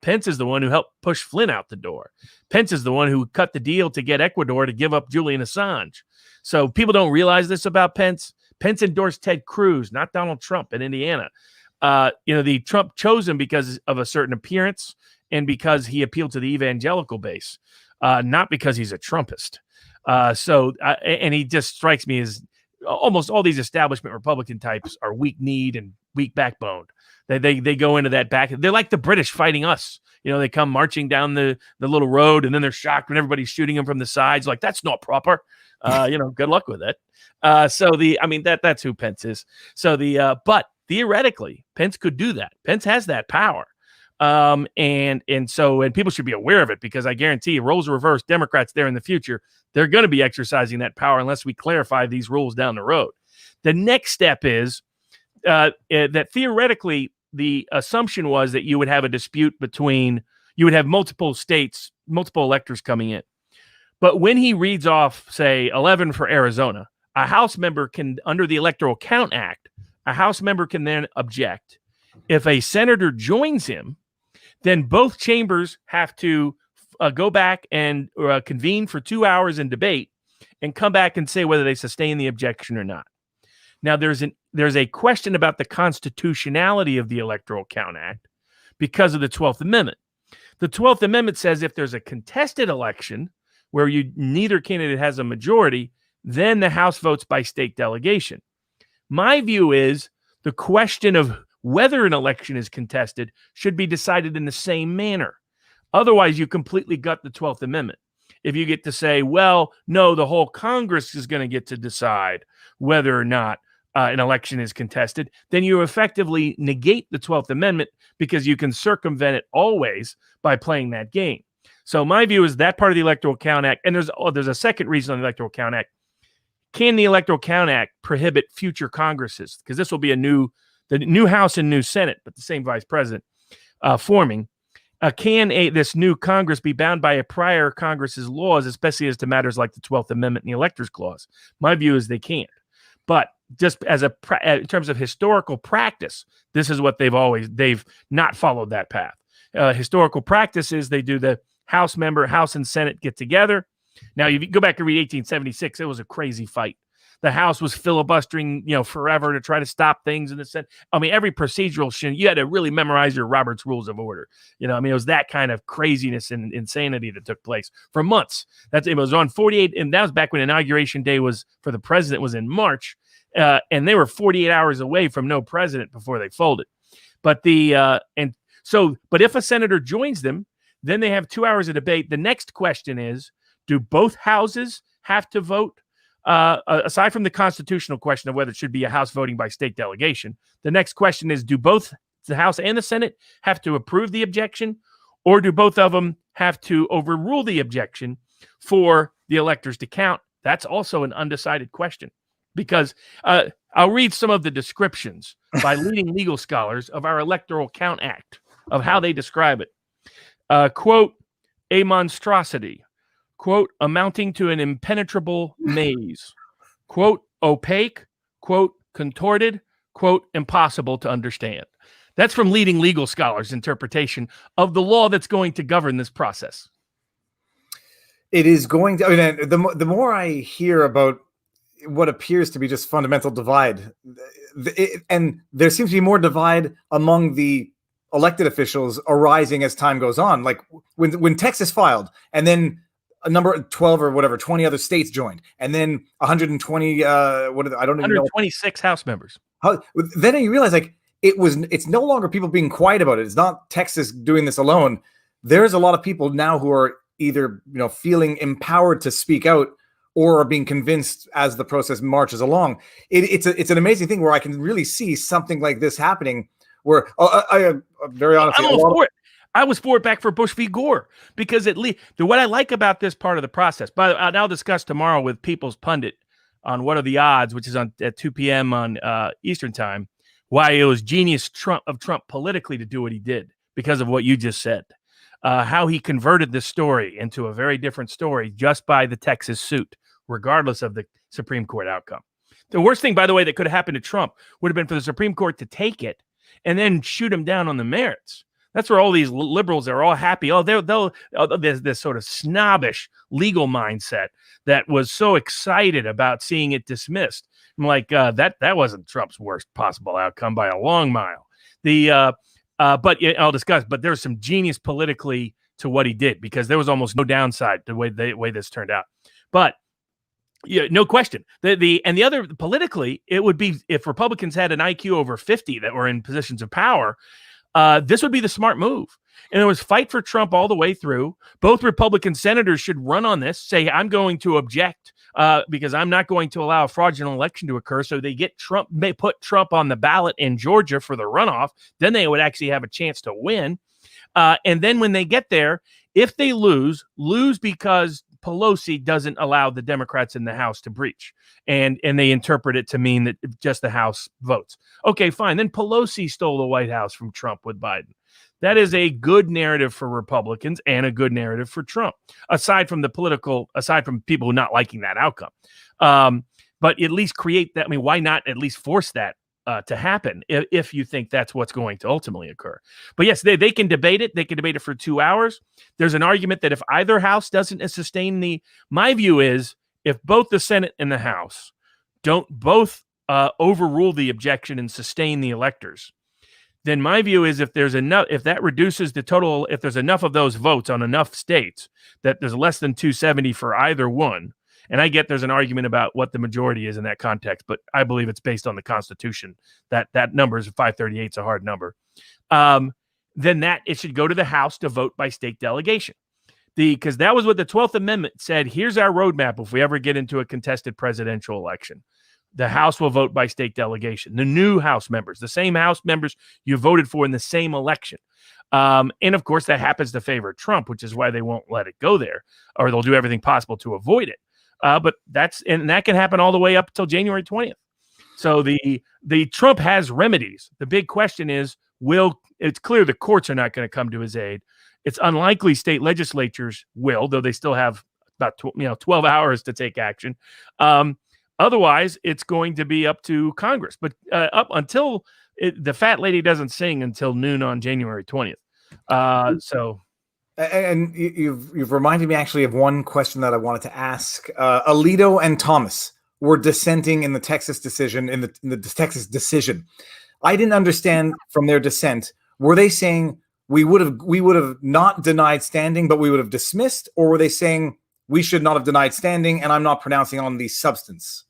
Pence is the one who helped push Flynn out the door. Pence is the one who cut the deal to get Ecuador to give up Julian Assange. So people don't realize this about Pence. Pence endorsed Ted Cruz, not Donald Trump in Indiana. The Trump chose him because of a certain appearance and because he appealed to the evangelical base, not because he's a Trumpist. And he just strikes me as almost all these establishment Republican types are weak-kneed and weak backboned. They go into that back. They're like the British fighting us. They come marching down the little road, and then they're shocked when everybody's shooting them from the sides. Like, that's not proper. Good luck with it. That's who Pence is. But theoretically, Pence could do that. Pence has that power. And people should be aware of it, because I guarantee you, roles reversed, Democrats there in the future, they're going to be exercising that power unless we clarify these rules down the road. The next step is that theoretically, the assumption was that you would have a dispute you would have multiple states, multiple electors coming in. But when he reads off, say, 11 for Arizona, a House member can, under the Electoral Count Act, a House member can then object. If a senator joins him, then both chambers have to go back and convene for 2 hours and debate and come back and say whether they sustain the objection or not. Now, there's a question about the constitutionality of the Electoral Count Act because of the 12th Amendment. The 12th Amendment says if there's a contested election where neither candidate has a majority, then the House votes by state delegation. My view is the question of whether an election is contested should be decided in the same manner. Otherwise, you completely gut the 12th Amendment. If you get to say, well, no, the whole Congress is going to get to decide whether or not an election is contested, then you effectively negate the 12th Amendment, because you can circumvent it always by playing that game. So my view is that part of the Electoral Count Act, and there's a second reason on the Electoral Count Act. Can the Electoral Count Act prohibit future Congresses? Because this will be the new House and new Senate, but the same vice president forming. Can this new Congress be bound by a prior Congress's laws, especially as to matters like the 12th Amendment and the Electors Clause? My view is they can't. But just as in terms of historical practice, this is what they've not followed that path. Historical practice is they do the House and Senate get together. Now, if you go back and read 1876, it was a crazy fight. The House was filibustering, forever to try to stop things in the Senate. I mean, every procedural you had to really memorize your Robert's Rules of Order. It was that kind of craziness and insanity that took place for months. It was on 48, and that was back when Inauguration Day for the president was in March, and they were 48 hours away from no president before they folded. But but if a senator joins them, then they have 2 hours of debate. The next question is, do both houses have to vote? Aside from the constitutional question of whether it should be a House voting by state delegation, the next question is, do both the House and the Senate have to approve the objection, or do both of them have to overrule the objection for the electors to count? That's also an undecided question, because I'll read some of the descriptions by leading legal scholars of our Electoral Count Act, of how they describe it. Quote, a monstrosity. Quote, amounting to an impenetrable maze. Quote, opaque. Quote, contorted. Quote, impossible to understand. That's from leading legal scholars' interpretation of the law that's going to govern this process. It is going to, the more I hear about what appears to be just fundamental divide, and there seems to be more divide among the elected officials arising as time goes on. Like when Texas filed, and then a number 12 or whatever 20 other states joined, and then 120 I don't even know 126 House members. Then you realize like it's no longer people being quiet about it. It's not Texas doing this alone. There's a lot of people now who are either feeling empowered to speak out or are being convinced as the process marches along. It's an amazing thing where I can really see something like this happening. Where I'm very honestly, I'm all for it. I was for it back for Bush v. Gore, because at least what I like about this part of the process, but I'll discuss tomorrow with People's Pundit on What Are the Odds, which is at 2 p.m. on Eastern time, why it was genius of Trump politically to do what he did because of what you just said. How he converted this story into a very different story just by the Texas suit, regardless of the Supreme Court outcome. The worst thing, by the way, that could have happened to Trump would have been for the Supreme Court to take it and then shoot him down on the merits. That's where all these liberals are all happy. There's this sort of snobbish legal mindset that was so excited about seeing it dismissed. I'm like, that wasn't Trump's worst possible outcome by a long mile. But I'll discuss. But there's some genius politically to what he did, because there was almost no downside to the way this turned out. But yeah, no question. The other politically, it would be if Republicans had an IQ over 50 that were in positions of power. This would be the smart move. And it was fight for Trump all the way through. Both Republican senators should run on this, say, I'm going to object because I'm not going to allow a fraudulent election to occur. So they get Trump, they put Trump on the ballot in Georgia for the runoff. Then they would actually have a chance to win. And then when they get there, if they lose because Pelosi doesn't allow the Democrats in the House to breach, and they interpret it to mean that just the House votes. Okay, fine. Then Pelosi stole the White House from Trump with Biden. That is a good narrative for Republicans and a good narrative for Trump, aside from people not liking that outcome. But at least create that. I mean, why not at least force that to happen if you think that's what's going to ultimately occur? But yes, they can debate it. They can debate it for 2 hours. There's an argument that if either house doesn't sustain my view is if both the Senate and the House don't both overrule the objection and sustain the electors, then my view is if that reduces the total, if there's enough of those votes on enough states that there's less than 270 for either one. And I get there's an argument about what the majority is in that context, but I believe it's based on the Constitution. That number is 538. It's a hard number. Then it should go to the House to vote by state delegation. Because that was what the 12th Amendment said. Here's our roadmap if we ever get into a contested presidential election. The House will vote by state delegation. The new House members, the same House members you voted for in the same election. And of course, that happens to favor Trump, which is why they won't let it go there, or they'll do everything possible to avoid it. But that can happen all the way up until January 20th. So the Trump has remedies. The big question is, it's clear the courts are not going to come to his aid. It's unlikely state legislatures will, though they still have about 12 hours to take action. Otherwise, it's going to be up to Congress. But up until the fat lady doesn't sing until noon on January 20th. And you've reminded me actually of one question that I wanted to ask. Alito and Thomas were dissenting in the Texas decision. In the Texas decision, I didn't understand from their dissent. Were they saying we would have not denied standing, but we would have dismissed, or were they saying we should not have denied standing, and I'm not pronouncing on the substance?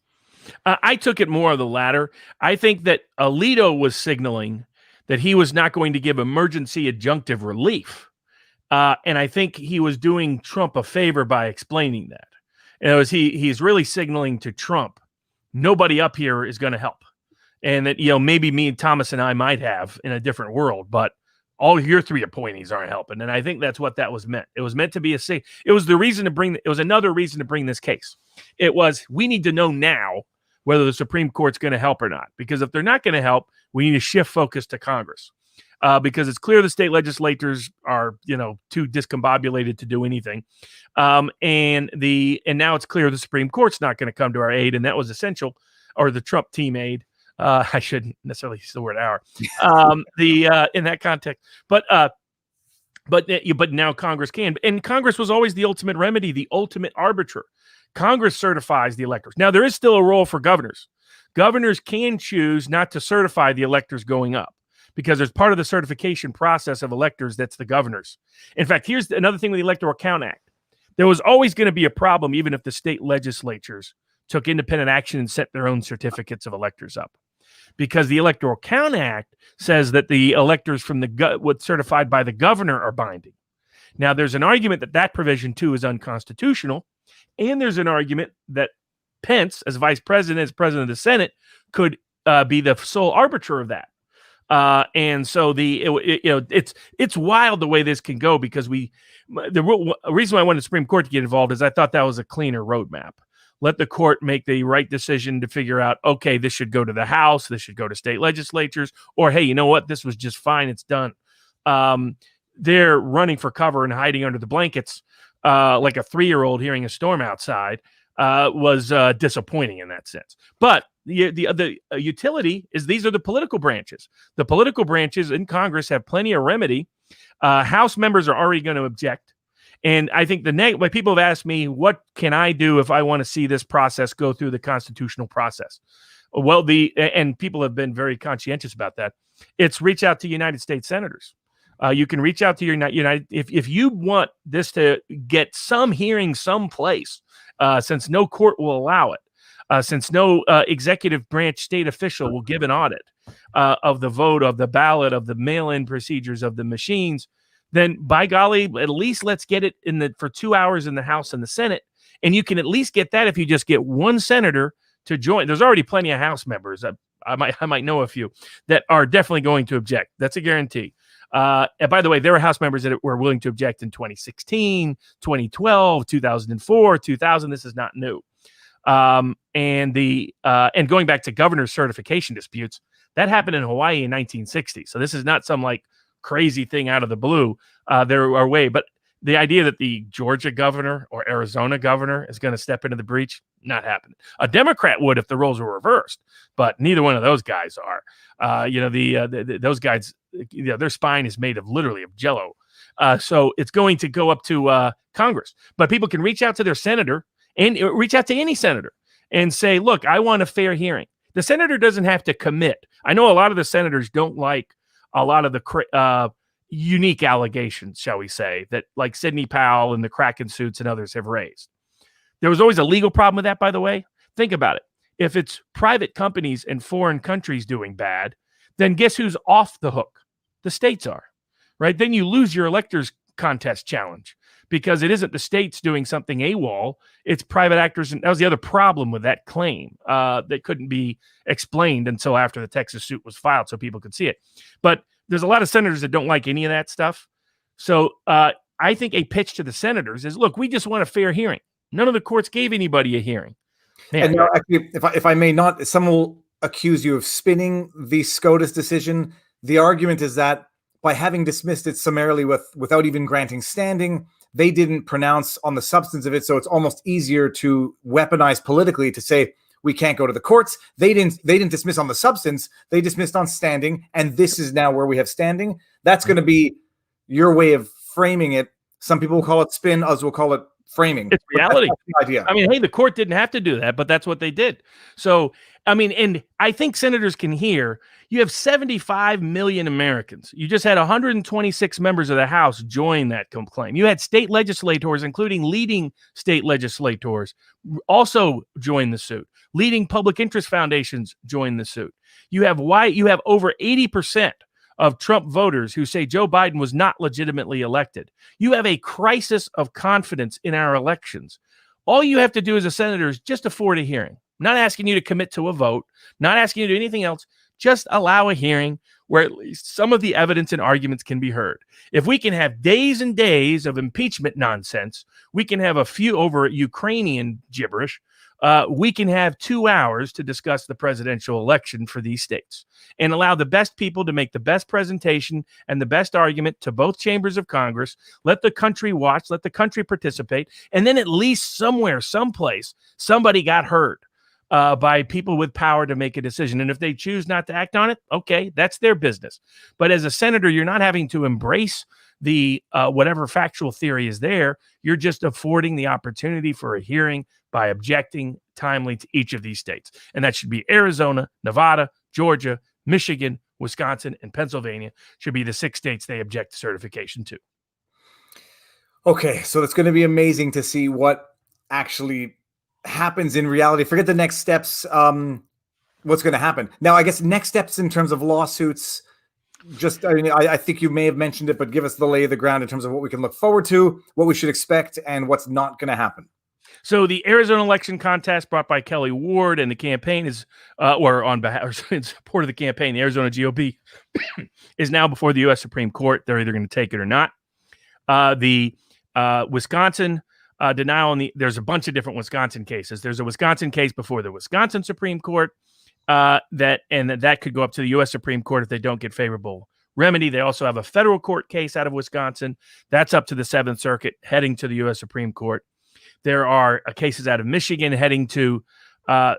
I took it more of the latter. I think that Alito was signaling that he was not going to give emergency adjunctive relief. And I think he was doing Trump a favor by explaining that. And he's really signaling to Trump, nobody up here is going to help. And that, maybe me and Thomas and I might have in a different world, but all your three appointees aren't helping. And I think that's what that was meant. It was meant to be it was the reason it was another reason to bring this case. It was, we need to know now whether the Supreme Court's going to help or not. Because if they're not going to help, we need to shift focus to Congress. Because it's clear the state legislators are, too discombobulated to do anything. And now it's clear the Supreme Court's not going to come to our aid. And that was essential, or the Trump team aid. I shouldn't necessarily use the word our, in that context, but now Congress can, and Congress was always the ultimate remedy, the ultimate arbiter. Congress certifies the electors. Now there is still a role for governors. Governors can choose not to certify the electors going up, because there's part of the certification process of electors that's the governors. In fact, here's another thing with the Electoral Count Act. There was always going to be a problem, even if the state legislatures took independent action and set their own certificates of electors up, because the Electoral Count Act says that the electors from what's certified by the governor are binding. Now, there's an argument that that provision too is unconstitutional, and there's an argument that Pence, as vice president, as president of the Senate, could be the sole arbiter of that. And so it's wild the way this can go, because the reason why I wanted the Supreme Court to get involved is I thought that was a cleaner roadmap. Let the court make the right decision to figure out, okay, this should go to the House, this should go to state legislatures, or hey, you know what, this was just fine, it's done. They're running for cover and hiding under the blankets like a 3-year-old hearing a storm outside. Was disappointing in that sense. But the utility is these are the political branches. The political branches in Congress have plenty of remedy. House members are already going to object. And I think when people have asked me, what can I do if I want to see this process go through the constitutional process? Well, and people have been very conscientious about that. It's reach out to United States senators. You can reach out to your United if you want this to get some hearing someplace, since no court will allow it, since no executive branch state official will give an audit of the vote, of the ballot, of the mail-in procedures, of the machines, then by golly, at least let's get it for 2 hours in the House and the Senate. And you can at least get that if you just get one senator to join. There's already plenty of House members. I might know a few that are definitely going to object. That's a guarantee. And by the way, there were House members that were willing to object in 2016, 2012, 2004, 2000. This is not new. And going back to governor certification disputes, that happened in Hawaii in 1960. So this is not some like crazy thing out of the blue. There are way, but the idea that the Georgia governor or Arizona governor is going to step into the breach, not happening. A Democrat would if the roles were reversed, but neither one of those guys are. Those guys, their spine is made of literally of jello. So it's going to go up to Congress, but people can reach out to their senator and reach out to any senator and say, look, I want a fair hearing. The senator doesn't have to commit. I know a lot of the senators don't like a lot of the unique allegations, shall we say, that like Sidney Powell and the Kraken suits and others have raised. There was always a legal problem with that, by the way. Think about it. If it's private companies and foreign countries doing bad, then guess who's off the hook? The states are, right? Then you lose your electors contest challenge because it isn't the states doing something AWOL, it's private actors. And that was the other problem with that claim that couldn't be explained until after the Texas suit was filed so people could see it. But there's a lot of senators that don't like any of that stuff. So I think a pitch to the senators is, look, we just want a fair hearing. None of the courts gave anybody a hearing. Man. And now, actually, if I may not, some will accuse you of spinning the SCOTUS decision. The argument is that by having dismissed it summarily without even granting standing, they didn't pronounce on the substance of it. So it's almost easier to weaponize politically to say we can't go to the courts. They didn't dismiss on the substance. They dismissed on standing. And this is now where we have standing. That's going to be your way of framing it. Some people will call it spin. Others will call it framing. It's reality. Idea. I mean, hey, the court didn't have to do that, but that's what they did. So, I mean, and I think senators can hear, you have 75 million Americans. You just had 126 members of the House join that claim. You had state legislators, including leading state legislators, also join the suit. Leading public interest foundations join the suit. You have over 80% of Trump voters who say Joe Biden was not legitimately elected. You have a crisis of confidence in our elections. All you have to do as a senator is just afford a hearing. I'm not asking you to commit to a vote, not asking you to do anything else. Just allow a hearing where at least some of the evidence and arguments can be heard. If we can have days and days of impeachment nonsense, we can have a few over Ukrainian gibberish. We can have 2 hours to discuss the presidential election for these states and allow the best people to make the best presentation and the best argument to both chambers of Congress. Let the country watch, let the country participate. And then at least somewhere, someplace, somebody got heard by people with power to make a decision. And if they choose not to act on it, okay, that's their business. But as a senator, you're not having to embrace the whatever factual theory is there. You're just affording the opportunity for a hearing by objecting timely to each of these states. And that should be Arizona, Nevada, Georgia, Michigan, Wisconsin, and Pennsylvania should be the 6 states they object to certification to. Okay, so it's going to be amazing to see what actually happens in reality. Forget the next steps. What's going to happen now? I guess next steps in terms of lawsuits. Just, I mean, I think you may have mentioned it, but give us the lay of the ground in terms of what we can look forward to, what we should expect, and what's not going to happen. So the Arizona election contest brought by Kelly Ward and the campaign is, or on behalf, or in support of the campaign, the Arizona GOP is now before the U.S. Supreme Court. They're either going to take it or not. The Wisconsin denial on there's a bunch of different Wisconsin cases. There's a Wisconsin case before the Wisconsin Supreme Court that could go up to the U.S. Supreme Court if they don't get favorable remedy. They also have a federal court case out of Wisconsin that's up to the Seventh Circuit, heading to the U.S. Supreme Court. There are cases out of Michigan heading to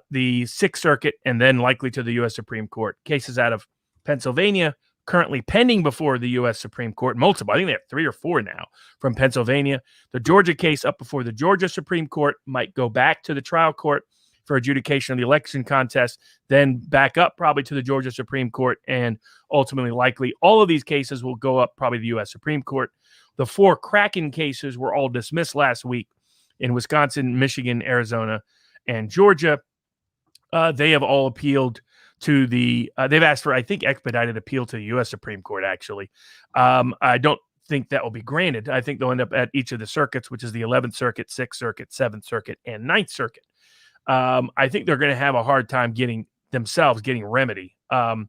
the Sixth Circuit and then likely to the U.S. Supreme Court. Cases out of Pennsylvania currently pending before the U.S. Supreme Court. Multiple. I think they have 3 or 4 now from Pennsylvania. The Georgia case up before the Georgia Supreme Court might go back to the trial court for adjudication of the election contest, then back up probably to the Georgia Supreme Court, and ultimately likely all of these cases will go up probably to the U.S. Supreme Court. The 4 Kraken cases were all dismissed last week in Wisconsin, Michigan, Arizona, and Georgia. They have all appealed to the they've asked for, I think, expedited appeal to the U.S. Supreme Court, actually. I don't think that will be granted. I think they'll end up at each of the circuits, which is the 11th Circuit, 6th Circuit, 7th Circuit, and 9th Circuit. I think they're going to have a hard time getting remedy. The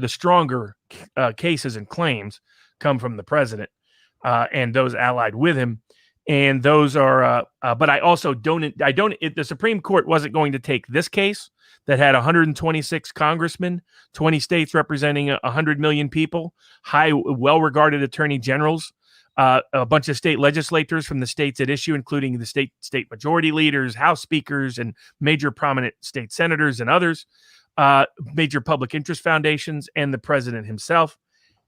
stronger cases and claims come from the president and those allied with him. And those are, but I also the Supreme Court wasn't going to take this case that had 126 congressmen, 20 states representing 100 million people, well-regarded attorney generals, a bunch of state legislators from the states at issue, including the state majority leaders, House speakers, and major prominent state senators and others, major public interest foundations, and the president himself.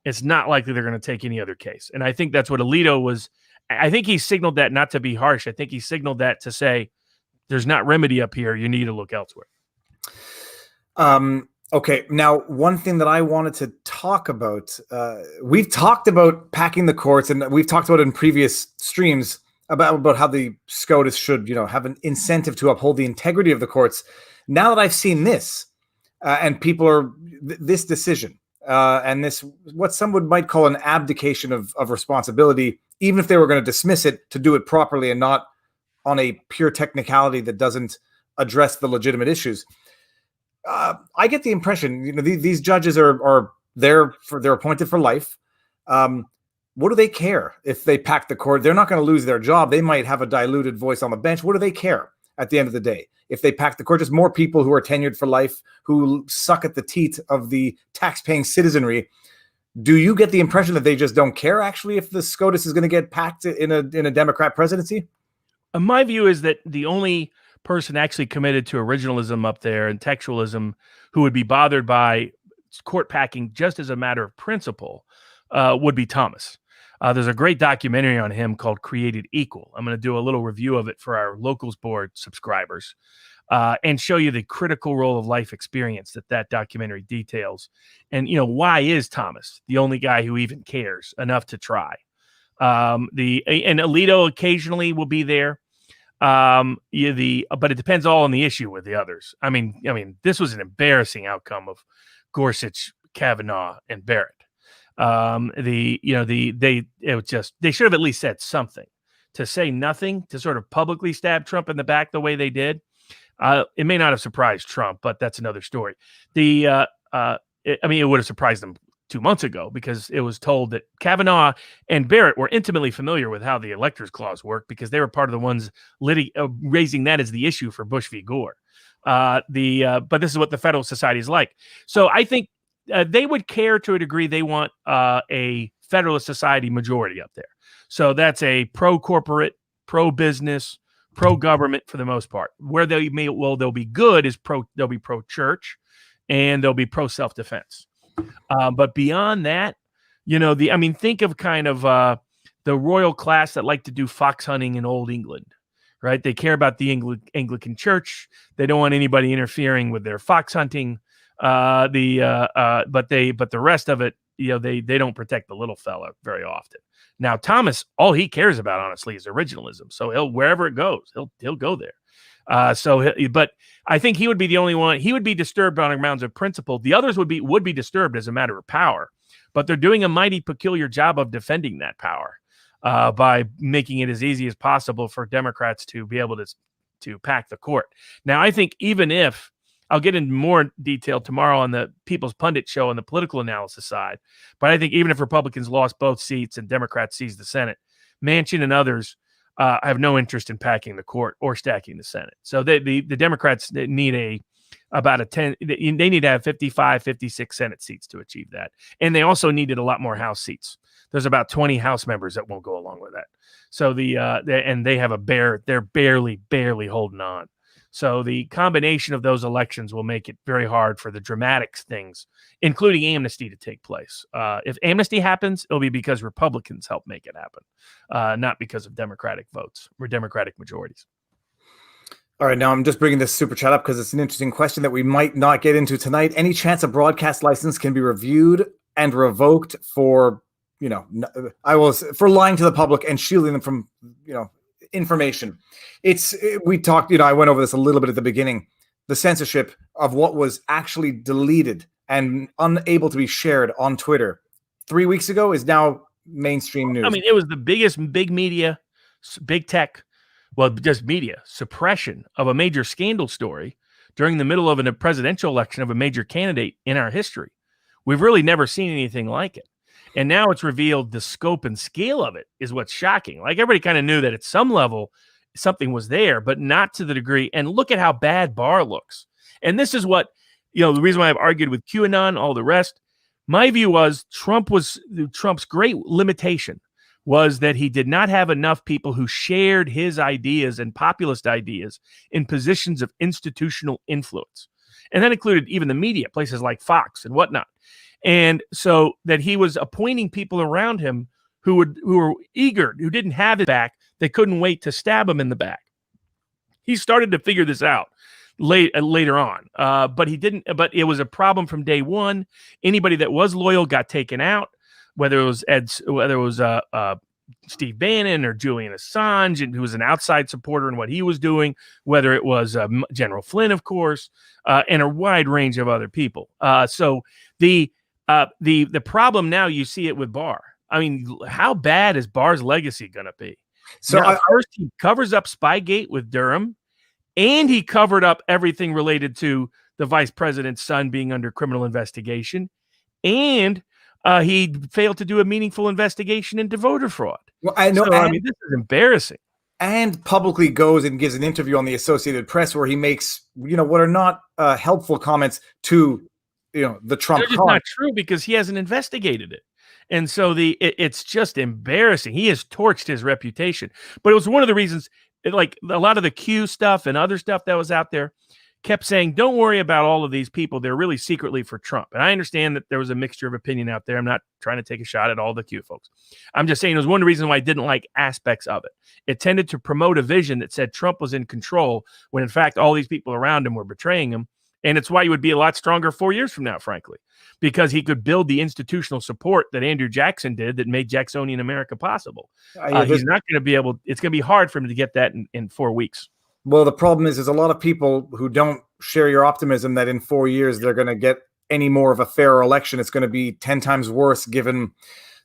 It's not likely they're going to take any other case. And I think that's what Alito was. I think he signaled that not to be harsh. I think he signaled that to say, there's not remedy up here. You need to look elsewhere. Okay. Now, one thing that I wanted to talk about, we've talked about packing the courts, and we've talked about it in previous streams about how the SCOTUS should, have an incentive to uphold the integrity of the courts. Now that I've seen this, and people are this decision, and this, what some might call an abdication of responsibility, even if they were going to dismiss it, to do it properly and not on a pure technicality that doesn't address the legitimate issues. I get the impression, these judges are there they're appointed for life. What do they care if they pack the court? They're not going to lose their job. They might have a diluted voice on the bench. What do they care at the end of the day? If they pack the court, just more people who are tenured for life, who suck at the teat of the tax-paying citizenry. Do you get the impression that they just don't care, actually, if the SCOTUS is going to get packed in a Democrat presidency? My view is that the only person actually committed to originalism up there and textualism who would be bothered by court packing just as a matter of principle would be Thomas. There's a great documentary on him called Created Equal. I'm going to do a little review of it for our Locals Board subscribers and show you the critical role of life experience that documentary details. And, why is Thomas the only guy who even cares enough to try? And Alito occasionally will be there. But it depends all on the issue with the others. I mean, this was an embarrassing outcome of Gorsuch, Kavanaugh, and Barrett. They should have at least said something. To say nothing, to sort of publicly stab Trump in the back the way they did, it may not have surprised Trump, but that's another story. It would have surprised them 2 months ago, because it was told that Kavanaugh and Barrett were intimately familiar with how the Electors Clause worked, because they were part of the ones raising that as the issue for Bush v. Gore. But this is what the Federalist Society is like. So I think they would care to a degree. They want a Federalist Society majority up there. So that's a pro-corporate, pro-business, pro-government for the most part. Where they'll be good is they'll be pro-church, and they'll be pro-self-defense. But beyond that, think of kind of the royal class that like to do fox hunting in Old England, right? They care about the Anglican Church. They don't want anybody interfering with their fox hunting. But the rest of it, they don't protect the little fella very often. Now, Thomas, all he cares about, honestly, is originalism. So wherever it goes, he'll go there. But I think he would be the only one. He would be disturbed on grounds of principle. The others would be disturbed as a matter of power. But they're doing a mighty peculiar job of defending that power by making it as easy as possible for Democrats to be able to pack the court. Now, I think even if I'll get into more detail tomorrow on the People's Pundit show on the political analysis side, but I think even if Republicans lost both seats and Democrats seized the Senate, Manchin and others have no interest in packing the court or stacking the Senate. So the Democrats need about a 10. They need to have 55, 56 Senate seats to achieve that, and they also needed a lot more House seats. There's about 20 House members that won't go along with that. So they have they're barely holding on. So the combination of those elections will make it very hard for the dramatic things, including amnesty, to take place. If amnesty happens, it'll be because Republicans help make it happen, not because of Democratic votes or Democratic majorities. All right, now I'm just bringing this super chat up because it's an interesting question that we might not get into tonight. Any chance a broadcast license can be reviewed and revoked for, for lying to the public and shielding them from, information? We talked, I went over this a little bit at the beginning. The censorship of what was actually deleted and unable to be shared on Twitter 3 weeks ago is now mainstream news. I mean, it was the biggest big media, big tech, just media suppression of a major scandal story during the middle of a presidential election of a major candidate in our history. We've really never seen anything like it. And now it's revealed the scope and scale of it is what's shocking. Like, everybody kind of knew that at some level something was there, but not to the degree. And look at how bad Barr looks. And this is what, the reason why I've argued with QAnon, all the rest. My view was Trump's great limitation was that he did not have enough people who shared his ideas and populist ideas in positions of institutional influence. And that included even the media, places like Fox and whatnot. And so that he was appointing people around him who were eager, who didn't have it back. They couldn't wait to stab him in the back. He started to figure this out later on, but he didn't. But it was a problem from day one. Anybody that was loyal got taken out, whether it was Steve Bannon or Julian Assange, and who was an outside supporter in what he was doing, whether it was General Flynn, of course, and a wide range of other people. So the problem now, you see it with Barr. I mean, how bad is Barr's legacy going to be? So first, he covers up Spygate with Durham, and he covered up everything related to the vice president's son being under criminal investigation, and he failed to do a meaningful investigation into voter fraud. Well, I know. So, I mean, this is embarrassing. And publicly goes and gives an interview on the Associated Press where he makes, what are not helpful comments to, the Trump. They're just not true because he hasn't investigated it. And so it's just embarrassing. He has torched his reputation. But it was one of the reasons, like a lot of the Q stuff and other stuff that was out there kept saying, don't worry about all of these people. They're really secretly for Trump. And I understand that there was a mixture of opinion out there. I'm not trying to take a shot at all the Q folks. I'm just saying it was one of the reasons why I didn't like aspects of it. It tended to promote a vision that said Trump was in control when, in fact, all these people around him were betraying him. And it's why he would be a lot stronger 4 years from now, frankly, because he could build the institutional support that Andrew Jackson did that made Jacksonian America possible. He's not going to be able – it's going to be hard for him to get that in 4 weeks. Well, the problem is there's a lot of people who don't share your optimism that in 4 years they're going to get any more of a fairer election. It's going to be 10 times worse given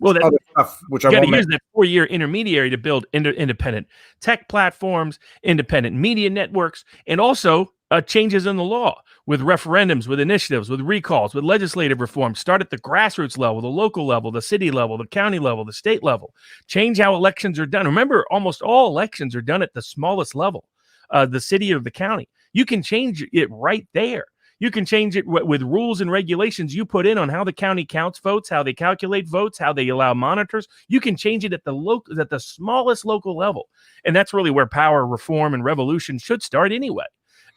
other stuff, which I won't use that 4-year intermediary to build independent tech platforms, independent media networks, and also changes in the law with referendums, with initiatives, with recalls, with legislative reform. Start at the grassroots level, the local level, the city level, the county level, the state level. Change how elections are done. Remember, almost all elections are done at the smallest level. The city or the county. You can change it right there. You can change it with rules and regulations you put in on how the county counts votes, how they calculate votes, how they allow monitors. You can change it at the smallest local level. And that's really where power reform and revolution should start anyway.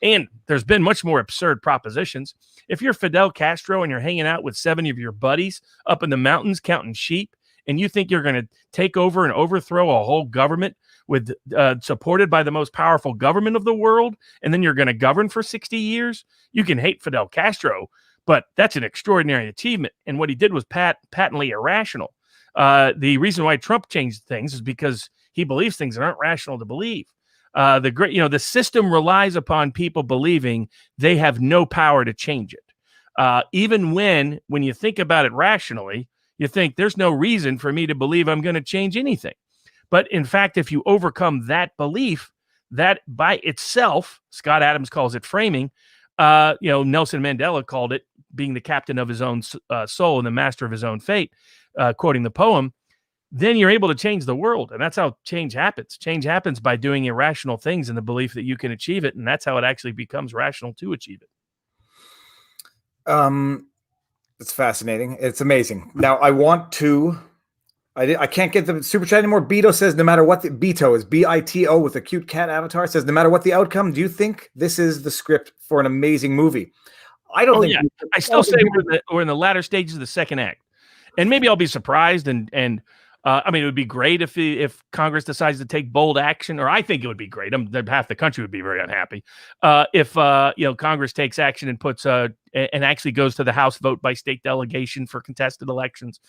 And there's been much more absurd propositions. If you're Fidel Castro and you're hanging out with 7 of your buddies up in the mountains counting sheep, and you think you're going to take over and overthrow a whole government with supported by the most powerful government of the world, and then you're going to govern for 60 years, you can hate Fidel Castro, but that's an extraordinary achievement. And what he did was patently irrational. The reason why Trump changed things is because he believes things that aren't rational to believe. The system relies upon people believing they have no power to change it. Even when you think about it rationally, you think there's no reason for me to believe I'm going to change anything. But in fact, if you overcome that belief, that by itself, Scott Adams calls it framing. Nelson Mandela called it being the captain of his own soul and the master of his own fate, quoting the poem. Then you're able to change the world. And that's how change happens. Change happens by doing irrational things in the belief that you can achieve it. And that's how it actually becomes rational to achieve it. It's fascinating. It's amazing. Now I can't get the super chat anymore. Beto says, no matter what Beto is BITO with a cute cat avatar, says, no matter what the outcome, do you think this is the script for an amazing movie? I don't think. Yeah. I still say we're in the latter stages of the second act, and maybe I'll be surprised. And it would be great if Congress decides to take bold action, or I think it would be great. Half the country would be very unhappy if Congress takes action and puts and actually goes to the House vote by state delegation for contested elections.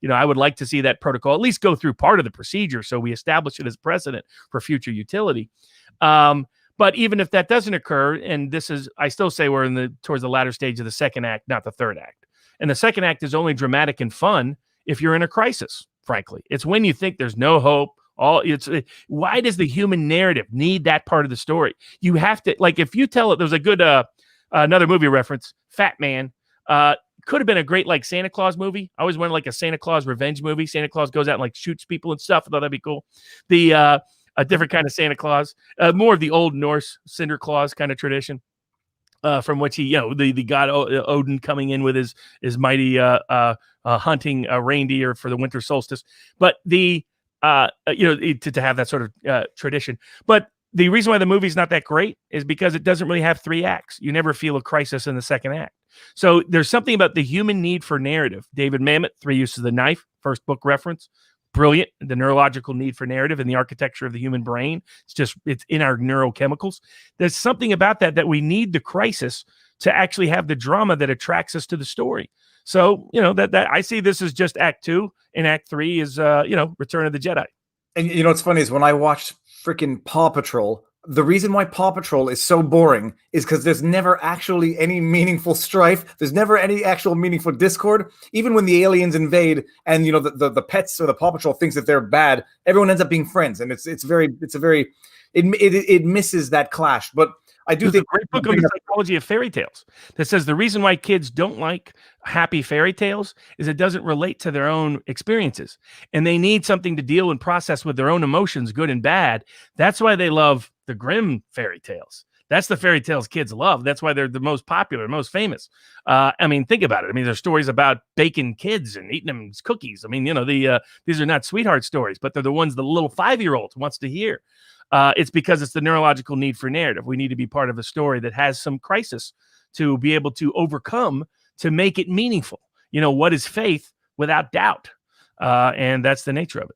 I would like to see that protocol at least go through part of the procedure, so we establish it as precedent for future utility. But even if that doesn't occur, and I still say we're towards the latter stage of the second act, not the third act. And the second act is only dramatic and fun if you're in a crisis. Frankly, it's when you think there's no hope. Why does the human narrative need that part of the story? You have to, if you tell it, there's a good another movie reference, Fat Man. Could have been a great Santa Claus movie. I always wanted a Santa Claus revenge movie. Santa Claus goes out and shoots people and stuff. I thought that'd be cool. A different kind of Santa Claus, more of the old Norse Cinder Claus kind of tradition. From which he, the god Odin coming in with his mighty hunting reindeer for the winter solstice, but to have that sort of tradition. But the reason why the movie's not that great is because it doesn't really have three acts. You never feel a crisis in the second act. So there's something about the human need for narrative. David Mamet, Three Uses of the Knife, first book reference. Brilliant. The neurological need for narrative and the architecture of the human brain. It's in our neurochemicals. There's something about that we need the crisis to actually have the drama that attracts us to the story. So, that I see this as just act 2, and act 3 is, Return of the Jedi. And what's funny is when I watched freaking Paw Patrol, the reason why Paw Patrol is so boring is because there's never actually any meaningful strife. There's never any actual meaningful discord. Even when the aliens invade and, the pets or the Paw Patrol thinks that they're bad, everyone ends up being friends. And it misses that clash. But I do think a great book on the psychology of fairy tales that says the reason why kids don't like happy fairy tales is it doesn't relate to their own experiences, and they need something to deal and process with their own emotions, good and bad. That's why they love the Grimm fairy tales. That's the fairy tales kids love. That's why they're the most popular, most famous. Think about it. There's stories about baking kids and eating them as cookies. These are not sweetheart stories, but they're the ones the little 5-year-old wants to hear. It's because it's the neurological need for narrative. We need to be part of a story that has some crisis to be able to overcome to make it meaningful. What is faith without doubt? And that's the nature of it.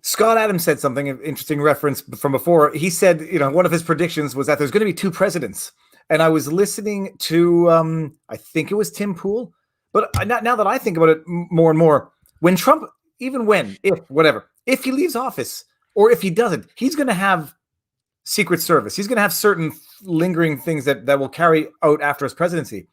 Scott Adams said something, an interesting reference from before. He said, one of his predictions was that there's going to be 2 presidents. And I was listening to, I think it was Tim Pool. But now that I think about it more and more, when Trump, if he leaves office, or if he doesn't, he's going to have Secret Service. He's going to have certain lingering things that will carry out after his presidency.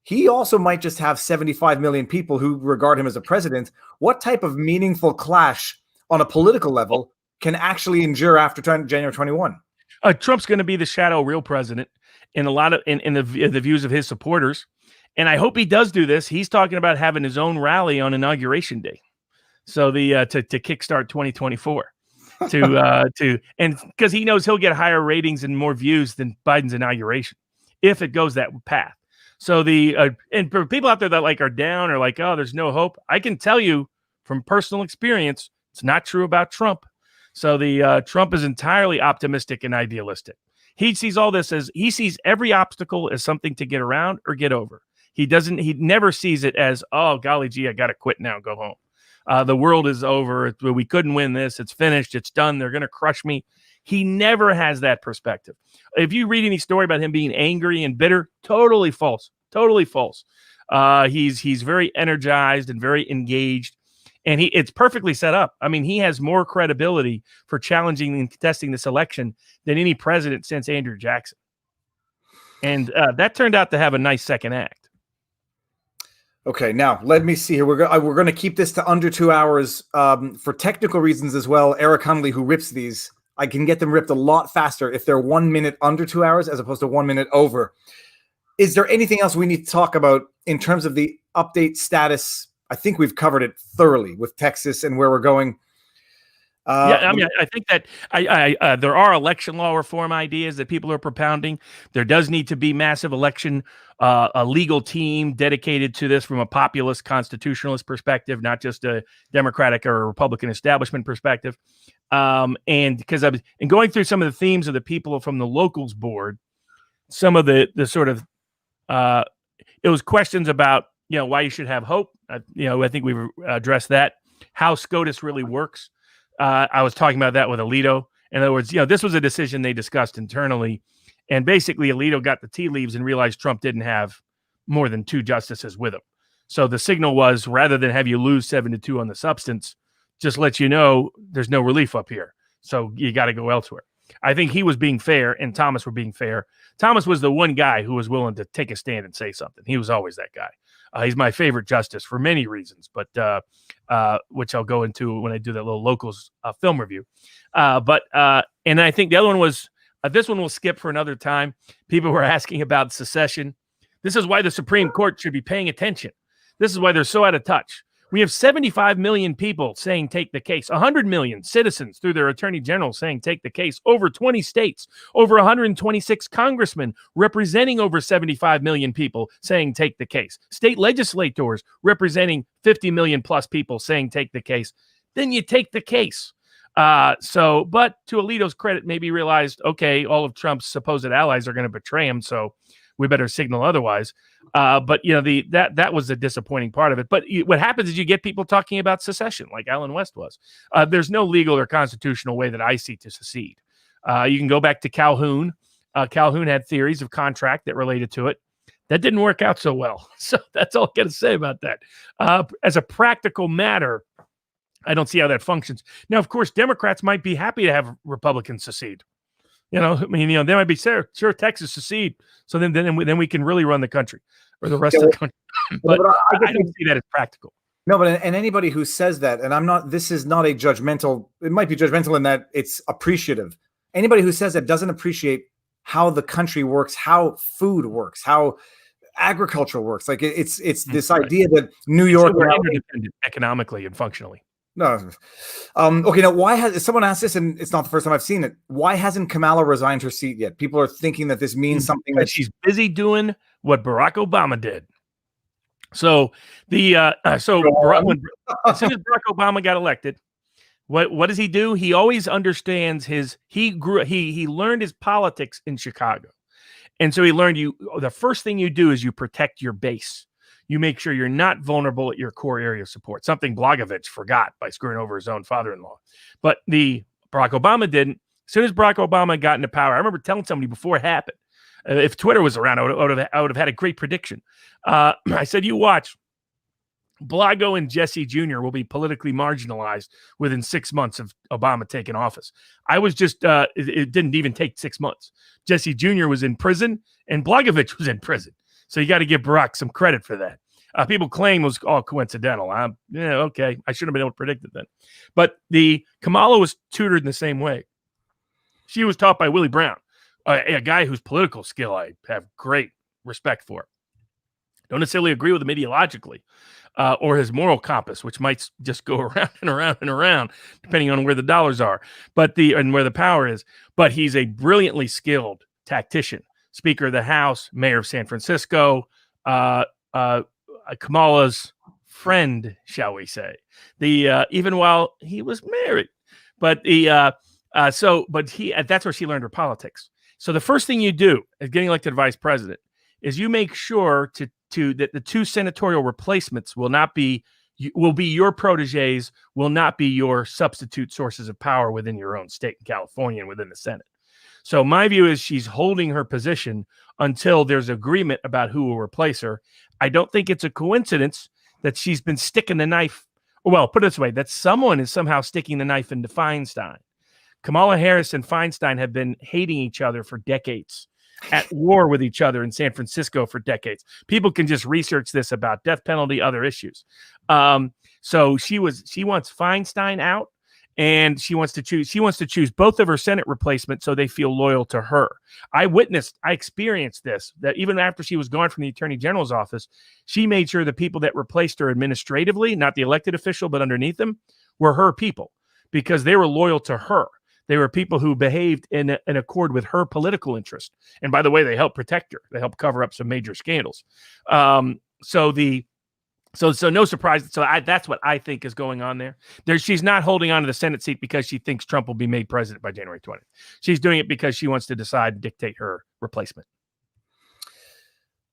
He also might just have 75 million people who regard him as a president. What type of meaningful clash on a political level can actually endure after January 21? Trump's going to be the shadow real president in a lot of in the views of his supporters. And I hope he does do this. He's talking about having his own rally on Inauguration Day. So to kickstart 2024. And because he knows he'll get higher ratings and more views than Biden's inauguration if it goes that path. So and for people out there that are down or oh, there's no hope, I can tell you from personal experience, it's not true about Trump. So Trump is entirely optimistic and idealistic. He sees all this he sees every obstacle as something to get around or get over. He never sees it as, oh, golly gee, I got to quit now and go home. The world is over. We couldn't win this. It's finished. It's done. They're going to crush me. He never has that perspective. If you read any story about him being angry and bitter, totally false. Totally false. He's very energized and very engaged, and it's perfectly set up. I mean, he has more credibility for challenging and contesting this election than any president since Andrew Jackson. And that turned out to have a nice second act. Okay, now let me see here. We're going to keep this to under 2 hours for technical reasons as well. Eric Hunley, who rips these, I can get them ripped a lot faster if they're 1 minute under 2 hours as opposed to 1 minute over. Is there anything else we need to talk about in terms of the update status? I think we've covered it thoroughly with Texas and where we're going. Yeah, I mean, I think that there are election law reform ideas that people are propounding. There does need to be massive election, a legal team dedicated to this from a populist constitutionalist perspective, not just a Democratic or a Republican establishment perspective. And because I've been going through some of the themes of the people from the locals board, some of the sort of it was questions about why you should have hope. I think we've addressed that. How SCOTUS really works. I was talking about that with Alito. In other words, this was a decision they discussed internally. And basically, Alito got the tea leaves and realized Trump didn't have more than 2 justices with him. So the signal was, rather than have you lose 7-2 on the substance, just let you know there's no relief up here. So you got to go elsewhere. I think he was being fair and Thomas were being fair. Thomas was the one guy who was willing to take a stand and say something. He was always that guy. He's my favorite justice for many reasons, but which I'll go into when I do that little locals film review. And I think the other one was, this one we'll skip for another time. People were asking about secession. This is why the Supreme Court should be paying attention. This is why they're so out of touch. We have 75 million people saying take the case, 100 million citizens through their attorney general saying take the case, over 20 states, over 126 congressmen representing over 75 million people saying take the case, state legislators representing 50 million plus people saying take the case. Then you take the case. But to Alito's credit, maybe realized, okay, all of Trump's supposed allies are going to betray him, so we better signal otherwise. But that was a disappointing part of it. But what happens is you get people talking about secession, like Alan West was. There's no legal or constitutional way that I see to secede. You can go back to Calhoun. Calhoun had theories of contract that related to it. That didn't work out so well. So that's all I got to say about that. As a practical matter, I don't see how that functions. Now, of course, Democrats might be happy to have Republicans secede. They might be sure Texas secede, so then we can really run the country or the rest of the country. But I don't see that as practical. No, but and anybody who says that, and this is not a judgmental. It might be judgmental in that it's appreciative. Anybody who says that doesn't appreciate how the country works, how food works, how agriculture works. Like it's this idea that New York, we're interdependent economically and functionally. No. Okay. Now, why has someone asked this, and it's not the first time I've seen it? Why hasn't Kamala resigned her seat yet? People are thinking that this means something that she's busy doing what Barack Obama did. So as soon as Barack Obama got elected, what does he do? He always understands he learned his politics in Chicago, and so he learned the first thing you do is you protect your base. You make sure you're not vulnerable at your core area of support, something Blagojevich forgot by screwing over his own father-in-law. But Barack Obama didn't. As soon as Barack Obama got into power, I remember telling somebody before it happened, if Twitter was around, I would have had a great prediction. I said, you watch, Blago and Jesse Jr. will be politically marginalized within 6 months of Obama taking office. I was just, it didn't even take 6 months. Jesse Jr. was in prison and Blagojevich was in prison. So you got to give Barack some credit for that. People claim it was all coincidental. Okay. I should have been able to predict it then. But Kamala was tutored in the same way. She was taught by Willie Brown, a guy whose political skill I have great respect for. Don't necessarily agree with him ideologically or his moral compass, which might just go around and around and around, depending on where the dollars are, and where the power is. But he's a brilliantly skilled tactician. Speaker of the House, Mayor of San Francisco, Kamala's friend, shall we say? Even while he was married, but that's where she learned her politics. So the first thing you do as getting elected vice president is you make sure that the 2 senatorial replacements will be your proteges, will not be your substitute sources of power within your own state in California and within the Senate. So my view is she's holding her position until there's agreement about who will replace her. I don't think it's a coincidence that she's been sticking the knife. Well, put it this way, that someone is somehow sticking the knife into Feinstein. Kamala Harris and Feinstein have been hating each other for decades, at war with each other in San Francisco for decades. People can just research this about death penalty, other issues. So she wants Feinstein out, and she wants to choose both of her Senate replacements so they feel loyal to her. I experienced this, that even after she was gone from the Attorney General's office, she made sure the people that replaced her administratively, not the elected official, but underneath them, were her people, because they were loyal to her. They were people who behaved in accord with her political interest. And by the way, they helped protect her. They helped cover up some major scandals. So no surprise. So that's what I think is going on there. She's not holding on to the Senate seat because she thinks Trump will be made president by January 20th. She's doing it because she wants to decide and dictate her replacement.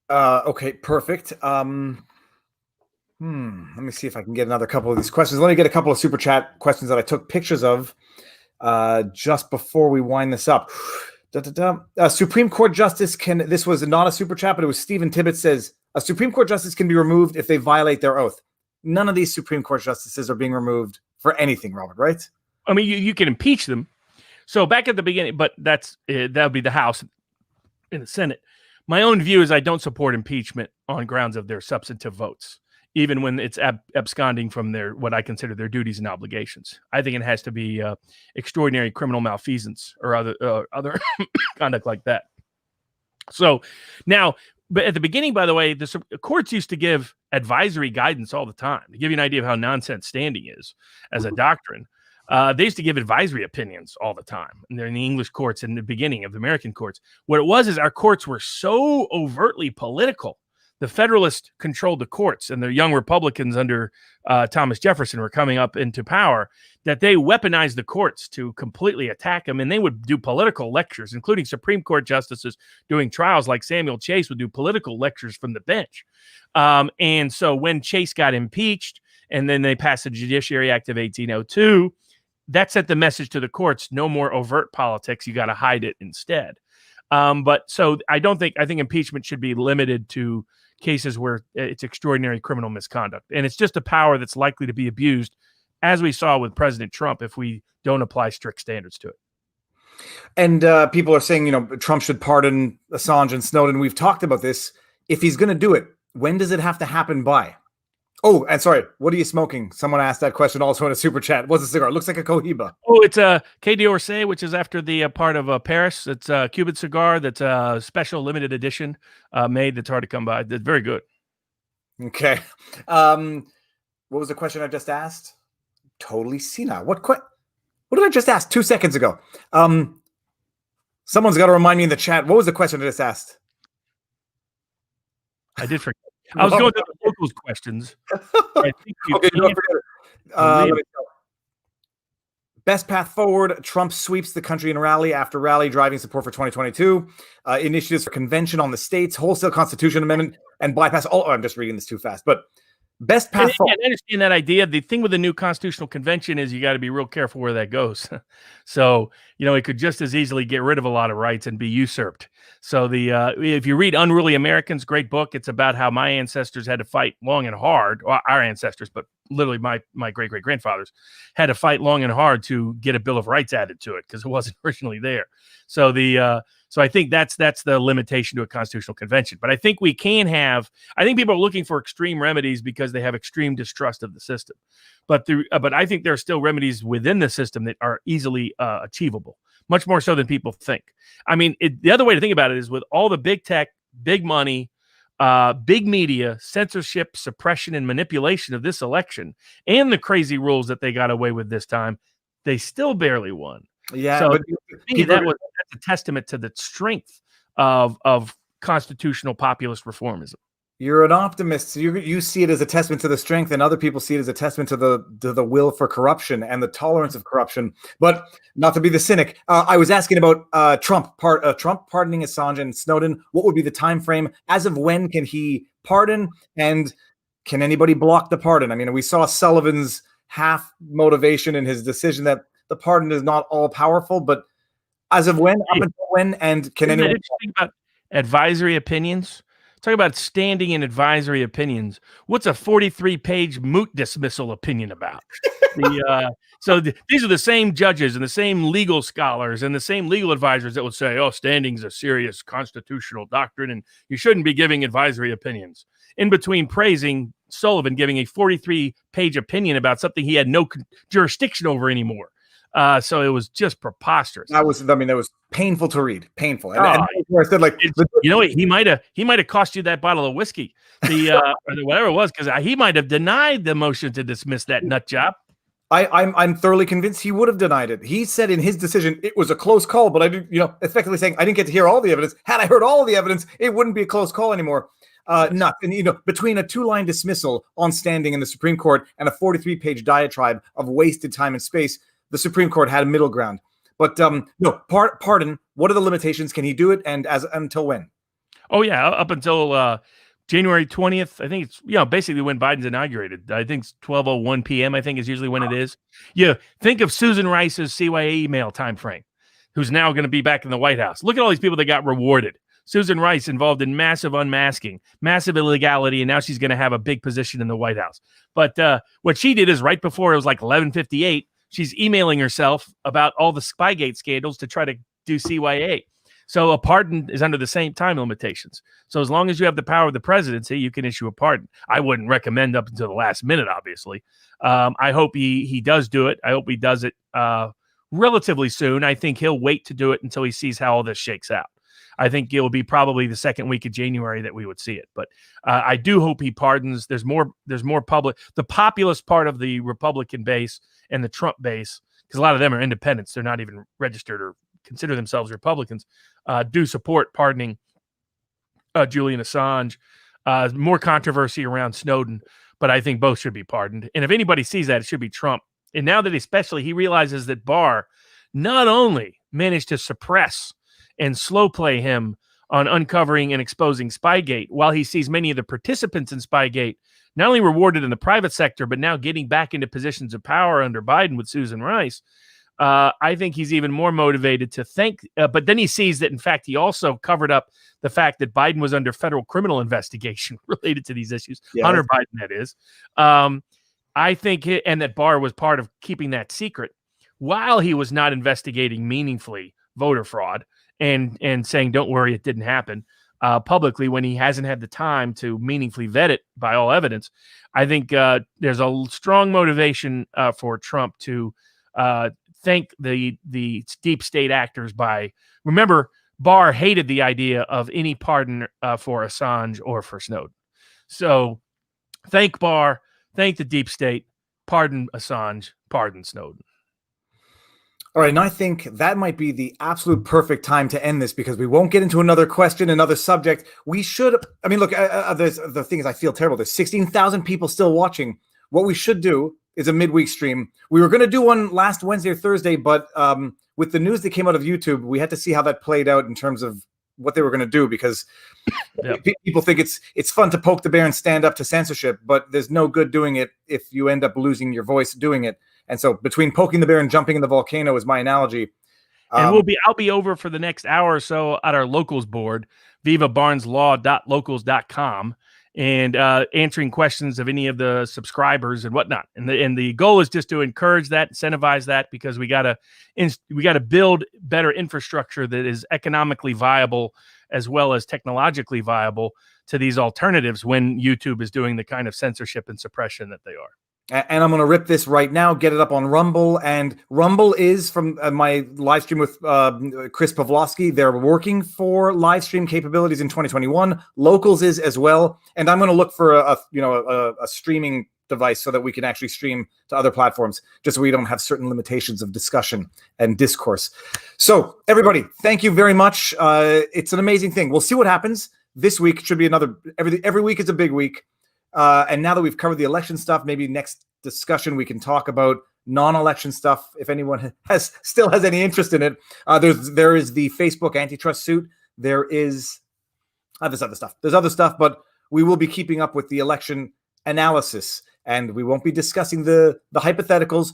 Okay, perfect. Let me see if I can get another couple of these questions. Let me get a couple of super chat questions that I took pictures of just before we wind this up. Supreme Court Justice this was not a super chat, but it was Stephen Tibbet says, a Supreme Court Justice can be removed if they violate their oath. None of these Supreme Court Justices are being removed for anything, Robert, right? I mean, you can impeach them. So back at the beginning, but that would be the House and the Senate. My own view is I don't support impeachment on grounds of their substantive votes, even when it's absconding from what I consider their duties and obligations. I think it has to be extraordinary criminal malfeasance or other conduct like that. So now, but at the beginning, by the way, the courts used to give advisory guidance all the time to give you an idea of how nonsense standing is as a doctrine. They used to give advisory opinions all the time. And they're in the English courts in the beginning of the American courts. What it was is our courts were so overtly political. The Federalists controlled the courts, and the young Republicans under Thomas Jefferson were coming up into power, that they weaponized the courts to completely attack them. And they would do political lectures, including Supreme Court justices doing trials like Samuel Chase would do political lectures from the bench. And so when Chase got impeached, and then they passed the Judiciary Act of 1802, that sent the message to the courts, no more overt politics. You got to hide it instead. But so I think impeachment should be limited to cases where it's extraordinary criminal misconduct. And it's just a power that's likely to be abused, as we saw with President Trump, if we don't apply strict standards to it. And people are saying, Trump should pardon Assange and Snowden. We've talked about this. If he's going to do it, when does it have to happen by? Oh, and sorry, what are you smoking? Someone asked that question also in a super chat. What's a cigar? It looks like a Cohiba. Oh, it's a Quai d'Orsay, which is after the part of Paris. It's a Cuban cigar that's a special limited edition made that's hard to come by. It's very good. Okay. What was the question I just asked? Totally senile. What did I just ask 2 seconds ago? Someone's got to remind me in the chat. What was the question I just asked? I did forget. I was going to the locals questions. I think okay, don't forget it. Best path forward. Trump sweeps the country in rally after rally, driving support for 2022. Initiatives for convention on the states, wholesale constitution amendment, and bypass all. Oh, I'm just reading this too fast. But best path forward. I understand that idea. The thing with the new constitutional convention is you got to be real careful where that goes. So, it could just as easily get rid of a lot of rights and be usurped. So if you read Unruly Americans, great book. It's about how my ancestors had to fight long and hard. Well, our ancestors, but literally my great-great-grandfathers had to fight long and hard to get a Bill of Rights added to it because it wasn't originally there. So so I think that's the limitation to a constitutional convention. But I think we can have. I think people are looking for extreme remedies because they have extreme distrust of the system. But I think there are still remedies within the system that are easily achievable, much more so than people think. I mean, the other way to think about it is with all the big tech, big money, big media, censorship, suppression, and manipulation of this election, and the crazy rules that they got away with this time, they still barely won. Yeah, so but that's a testament to the strength of constitutional populist reformism. You're an optimist. So you see it as a testament to the strength, and other people see it as a testament to the will for corruption and the tolerance of corruption. But not to be the cynic, I was asking about Trump pardoning Assange and Snowden. What would be the time frame? As of when can he pardon? And can anybody block the pardon? I mean, we saw Sullivan's half motivation in his decision that the pardon is not all powerful, but As of when? Up until when? And can Isn't that anyone? interesting about advisory opinions? Talk about standing in advisory opinions. What's a 43-page moot dismissal opinion about? These are the same judges and the same legal scholars and the same legal advisors that would say, "Oh, standing's a serious constitutional doctrine, and you shouldn't be giving advisory opinions." In between praising Sullivan giving a 43-page opinion about something he had no jurisdiction over anymore. So it was just preposterous. That was painful to read. Painful. And where I said, like, you know what? He might have cost you that bottle of whiskey, or whatever it was, because he might have denied the motion to dismiss that nut job. I'm thoroughly convinced he would have denied it. He said in his decision it was a close call, but I did, effectively saying I didn't get to hear all the evidence. Had I heard all the evidence, it wouldn't be a close call anymore. Nuts. And between a 2-line dismissal on standing in the Supreme Court and a 43-page diatribe of wasted time and space, the Supreme Court had a middle ground. But pardon. What are the limitations? Can he do it? And until when? Oh yeah, up until January 20th. I think it's basically when Biden's inaugurated. I think it's 12:01 p.m. I think is usually when it is. Yeah, think of Susan Rice's CYA email time frame, who's now going to be back in the White House. Look at all these people that got rewarded. Susan Rice involved in massive unmasking, massive illegality, and now she's going to have a big position in the White House. But what she did is right before it was like 11:58. She's emailing herself about all the Spygate scandals to try to do CYA. So a pardon is under the same time limitations. So as long as you have the power of the presidency, you can issue a pardon. I wouldn't recommend up until the last minute, obviously. I hope he does do it. I hope he does it relatively soon. I think he'll wait to do it until he sees how all this shakes out. I think it will be probably the second week of January that we would see it. But I do hope he pardons. There's more public. The populist part of the Republican base and the Trump base, because a lot of them are independents. They're not even registered or consider themselves Republicans, do support pardoning Julian Assange. More controversy around Snowden, but I think both should be pardoned. And if anybody sees that, it should be Trump. And now that especially he realizes that Barr not only managed to suppress and slow play him on uncovering and exposing Spygate, while he sees many of the participants in Spygate not only rewarded in the private sector, but now getting back into positions of power under Biden with Susan Rice, I think he's even more motivated to thank. But then he sees that, in fact, he also covered up the fact that Biden was under federal criminal investigation related to these issues. Yeah. Hunter Biden, that is. I think, and that Barr was part of keeping that secret while he was not investigating meaningfully voter fraud and saying, don't worry, it didn't happen publicly when he hasn't had the time to meaningfully vet it by all evidence. I think there's a strong motivation for Trump to thank the deep state actors by, remember, Barr hated the idea of any pardon for Assange or for Snowden. So thank Barr, thank the deep state, pardon Assange, pardon Snowden. All right, and I think that might be the absolute perfect time to end this, because we won't get into another question, another subject. We should, I mean, look, the thing is, I feel terrible. There's 16,000 people still watching. What we should do is a midweek stream. We were going to do one last Wednesday or Thursday, but with the news that came out of YouTube, we had to see how that played out in terms of what they were going to do, because people think it's fun to poke the bear and stand up to censorship, but there's no good doing it if you end up losing your voice doing it. And so between poking the bear and jumping in the volcano is my analogy. And I'll be over for the next hour or so at our locals board, vivabarneslaw.locals.com, and answering questions of any of the subscribers and whatnot. And the goal is just to encourage that, incentivize that, because we gotta build better infrastructure that is economically viable as well as technologically viable to these alternatives when YouTube is doing the kind of censorship and suppression that they are. And I'm going to rip this right now, get it up on Rumble. And Rumble is, from my live stream with Chris Pavlovsky, they're working for live stream capabilities in 2021. Locals is as well. And I'm going to look for a streaming device so that we can actually stream to other platforms, just so we don't have certain limitations of discussion and discourse. So everybody, thank you very much. It's an amazing thing. We'll see what happens. This week should be another, every week is a big week. And now that we've covered the election stuff, maybe next discussion we can talk about non-election stuff if anyone still has any interest in it. There is the Facebook antitrust suit. There is this other stuff. There's other stuff, but we will be keeping up with the election analysis, and we won't be discussing the hypotheticals,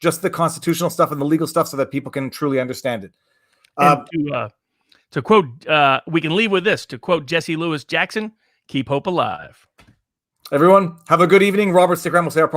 just the constitutional stuff and the legal stuff, so that people can truly understand it. And to quote, we can leave with this. To quote Jesse Lewis Jackson, keep hope alive. Everyone, have a good evening. Robert, stick around. We'll say our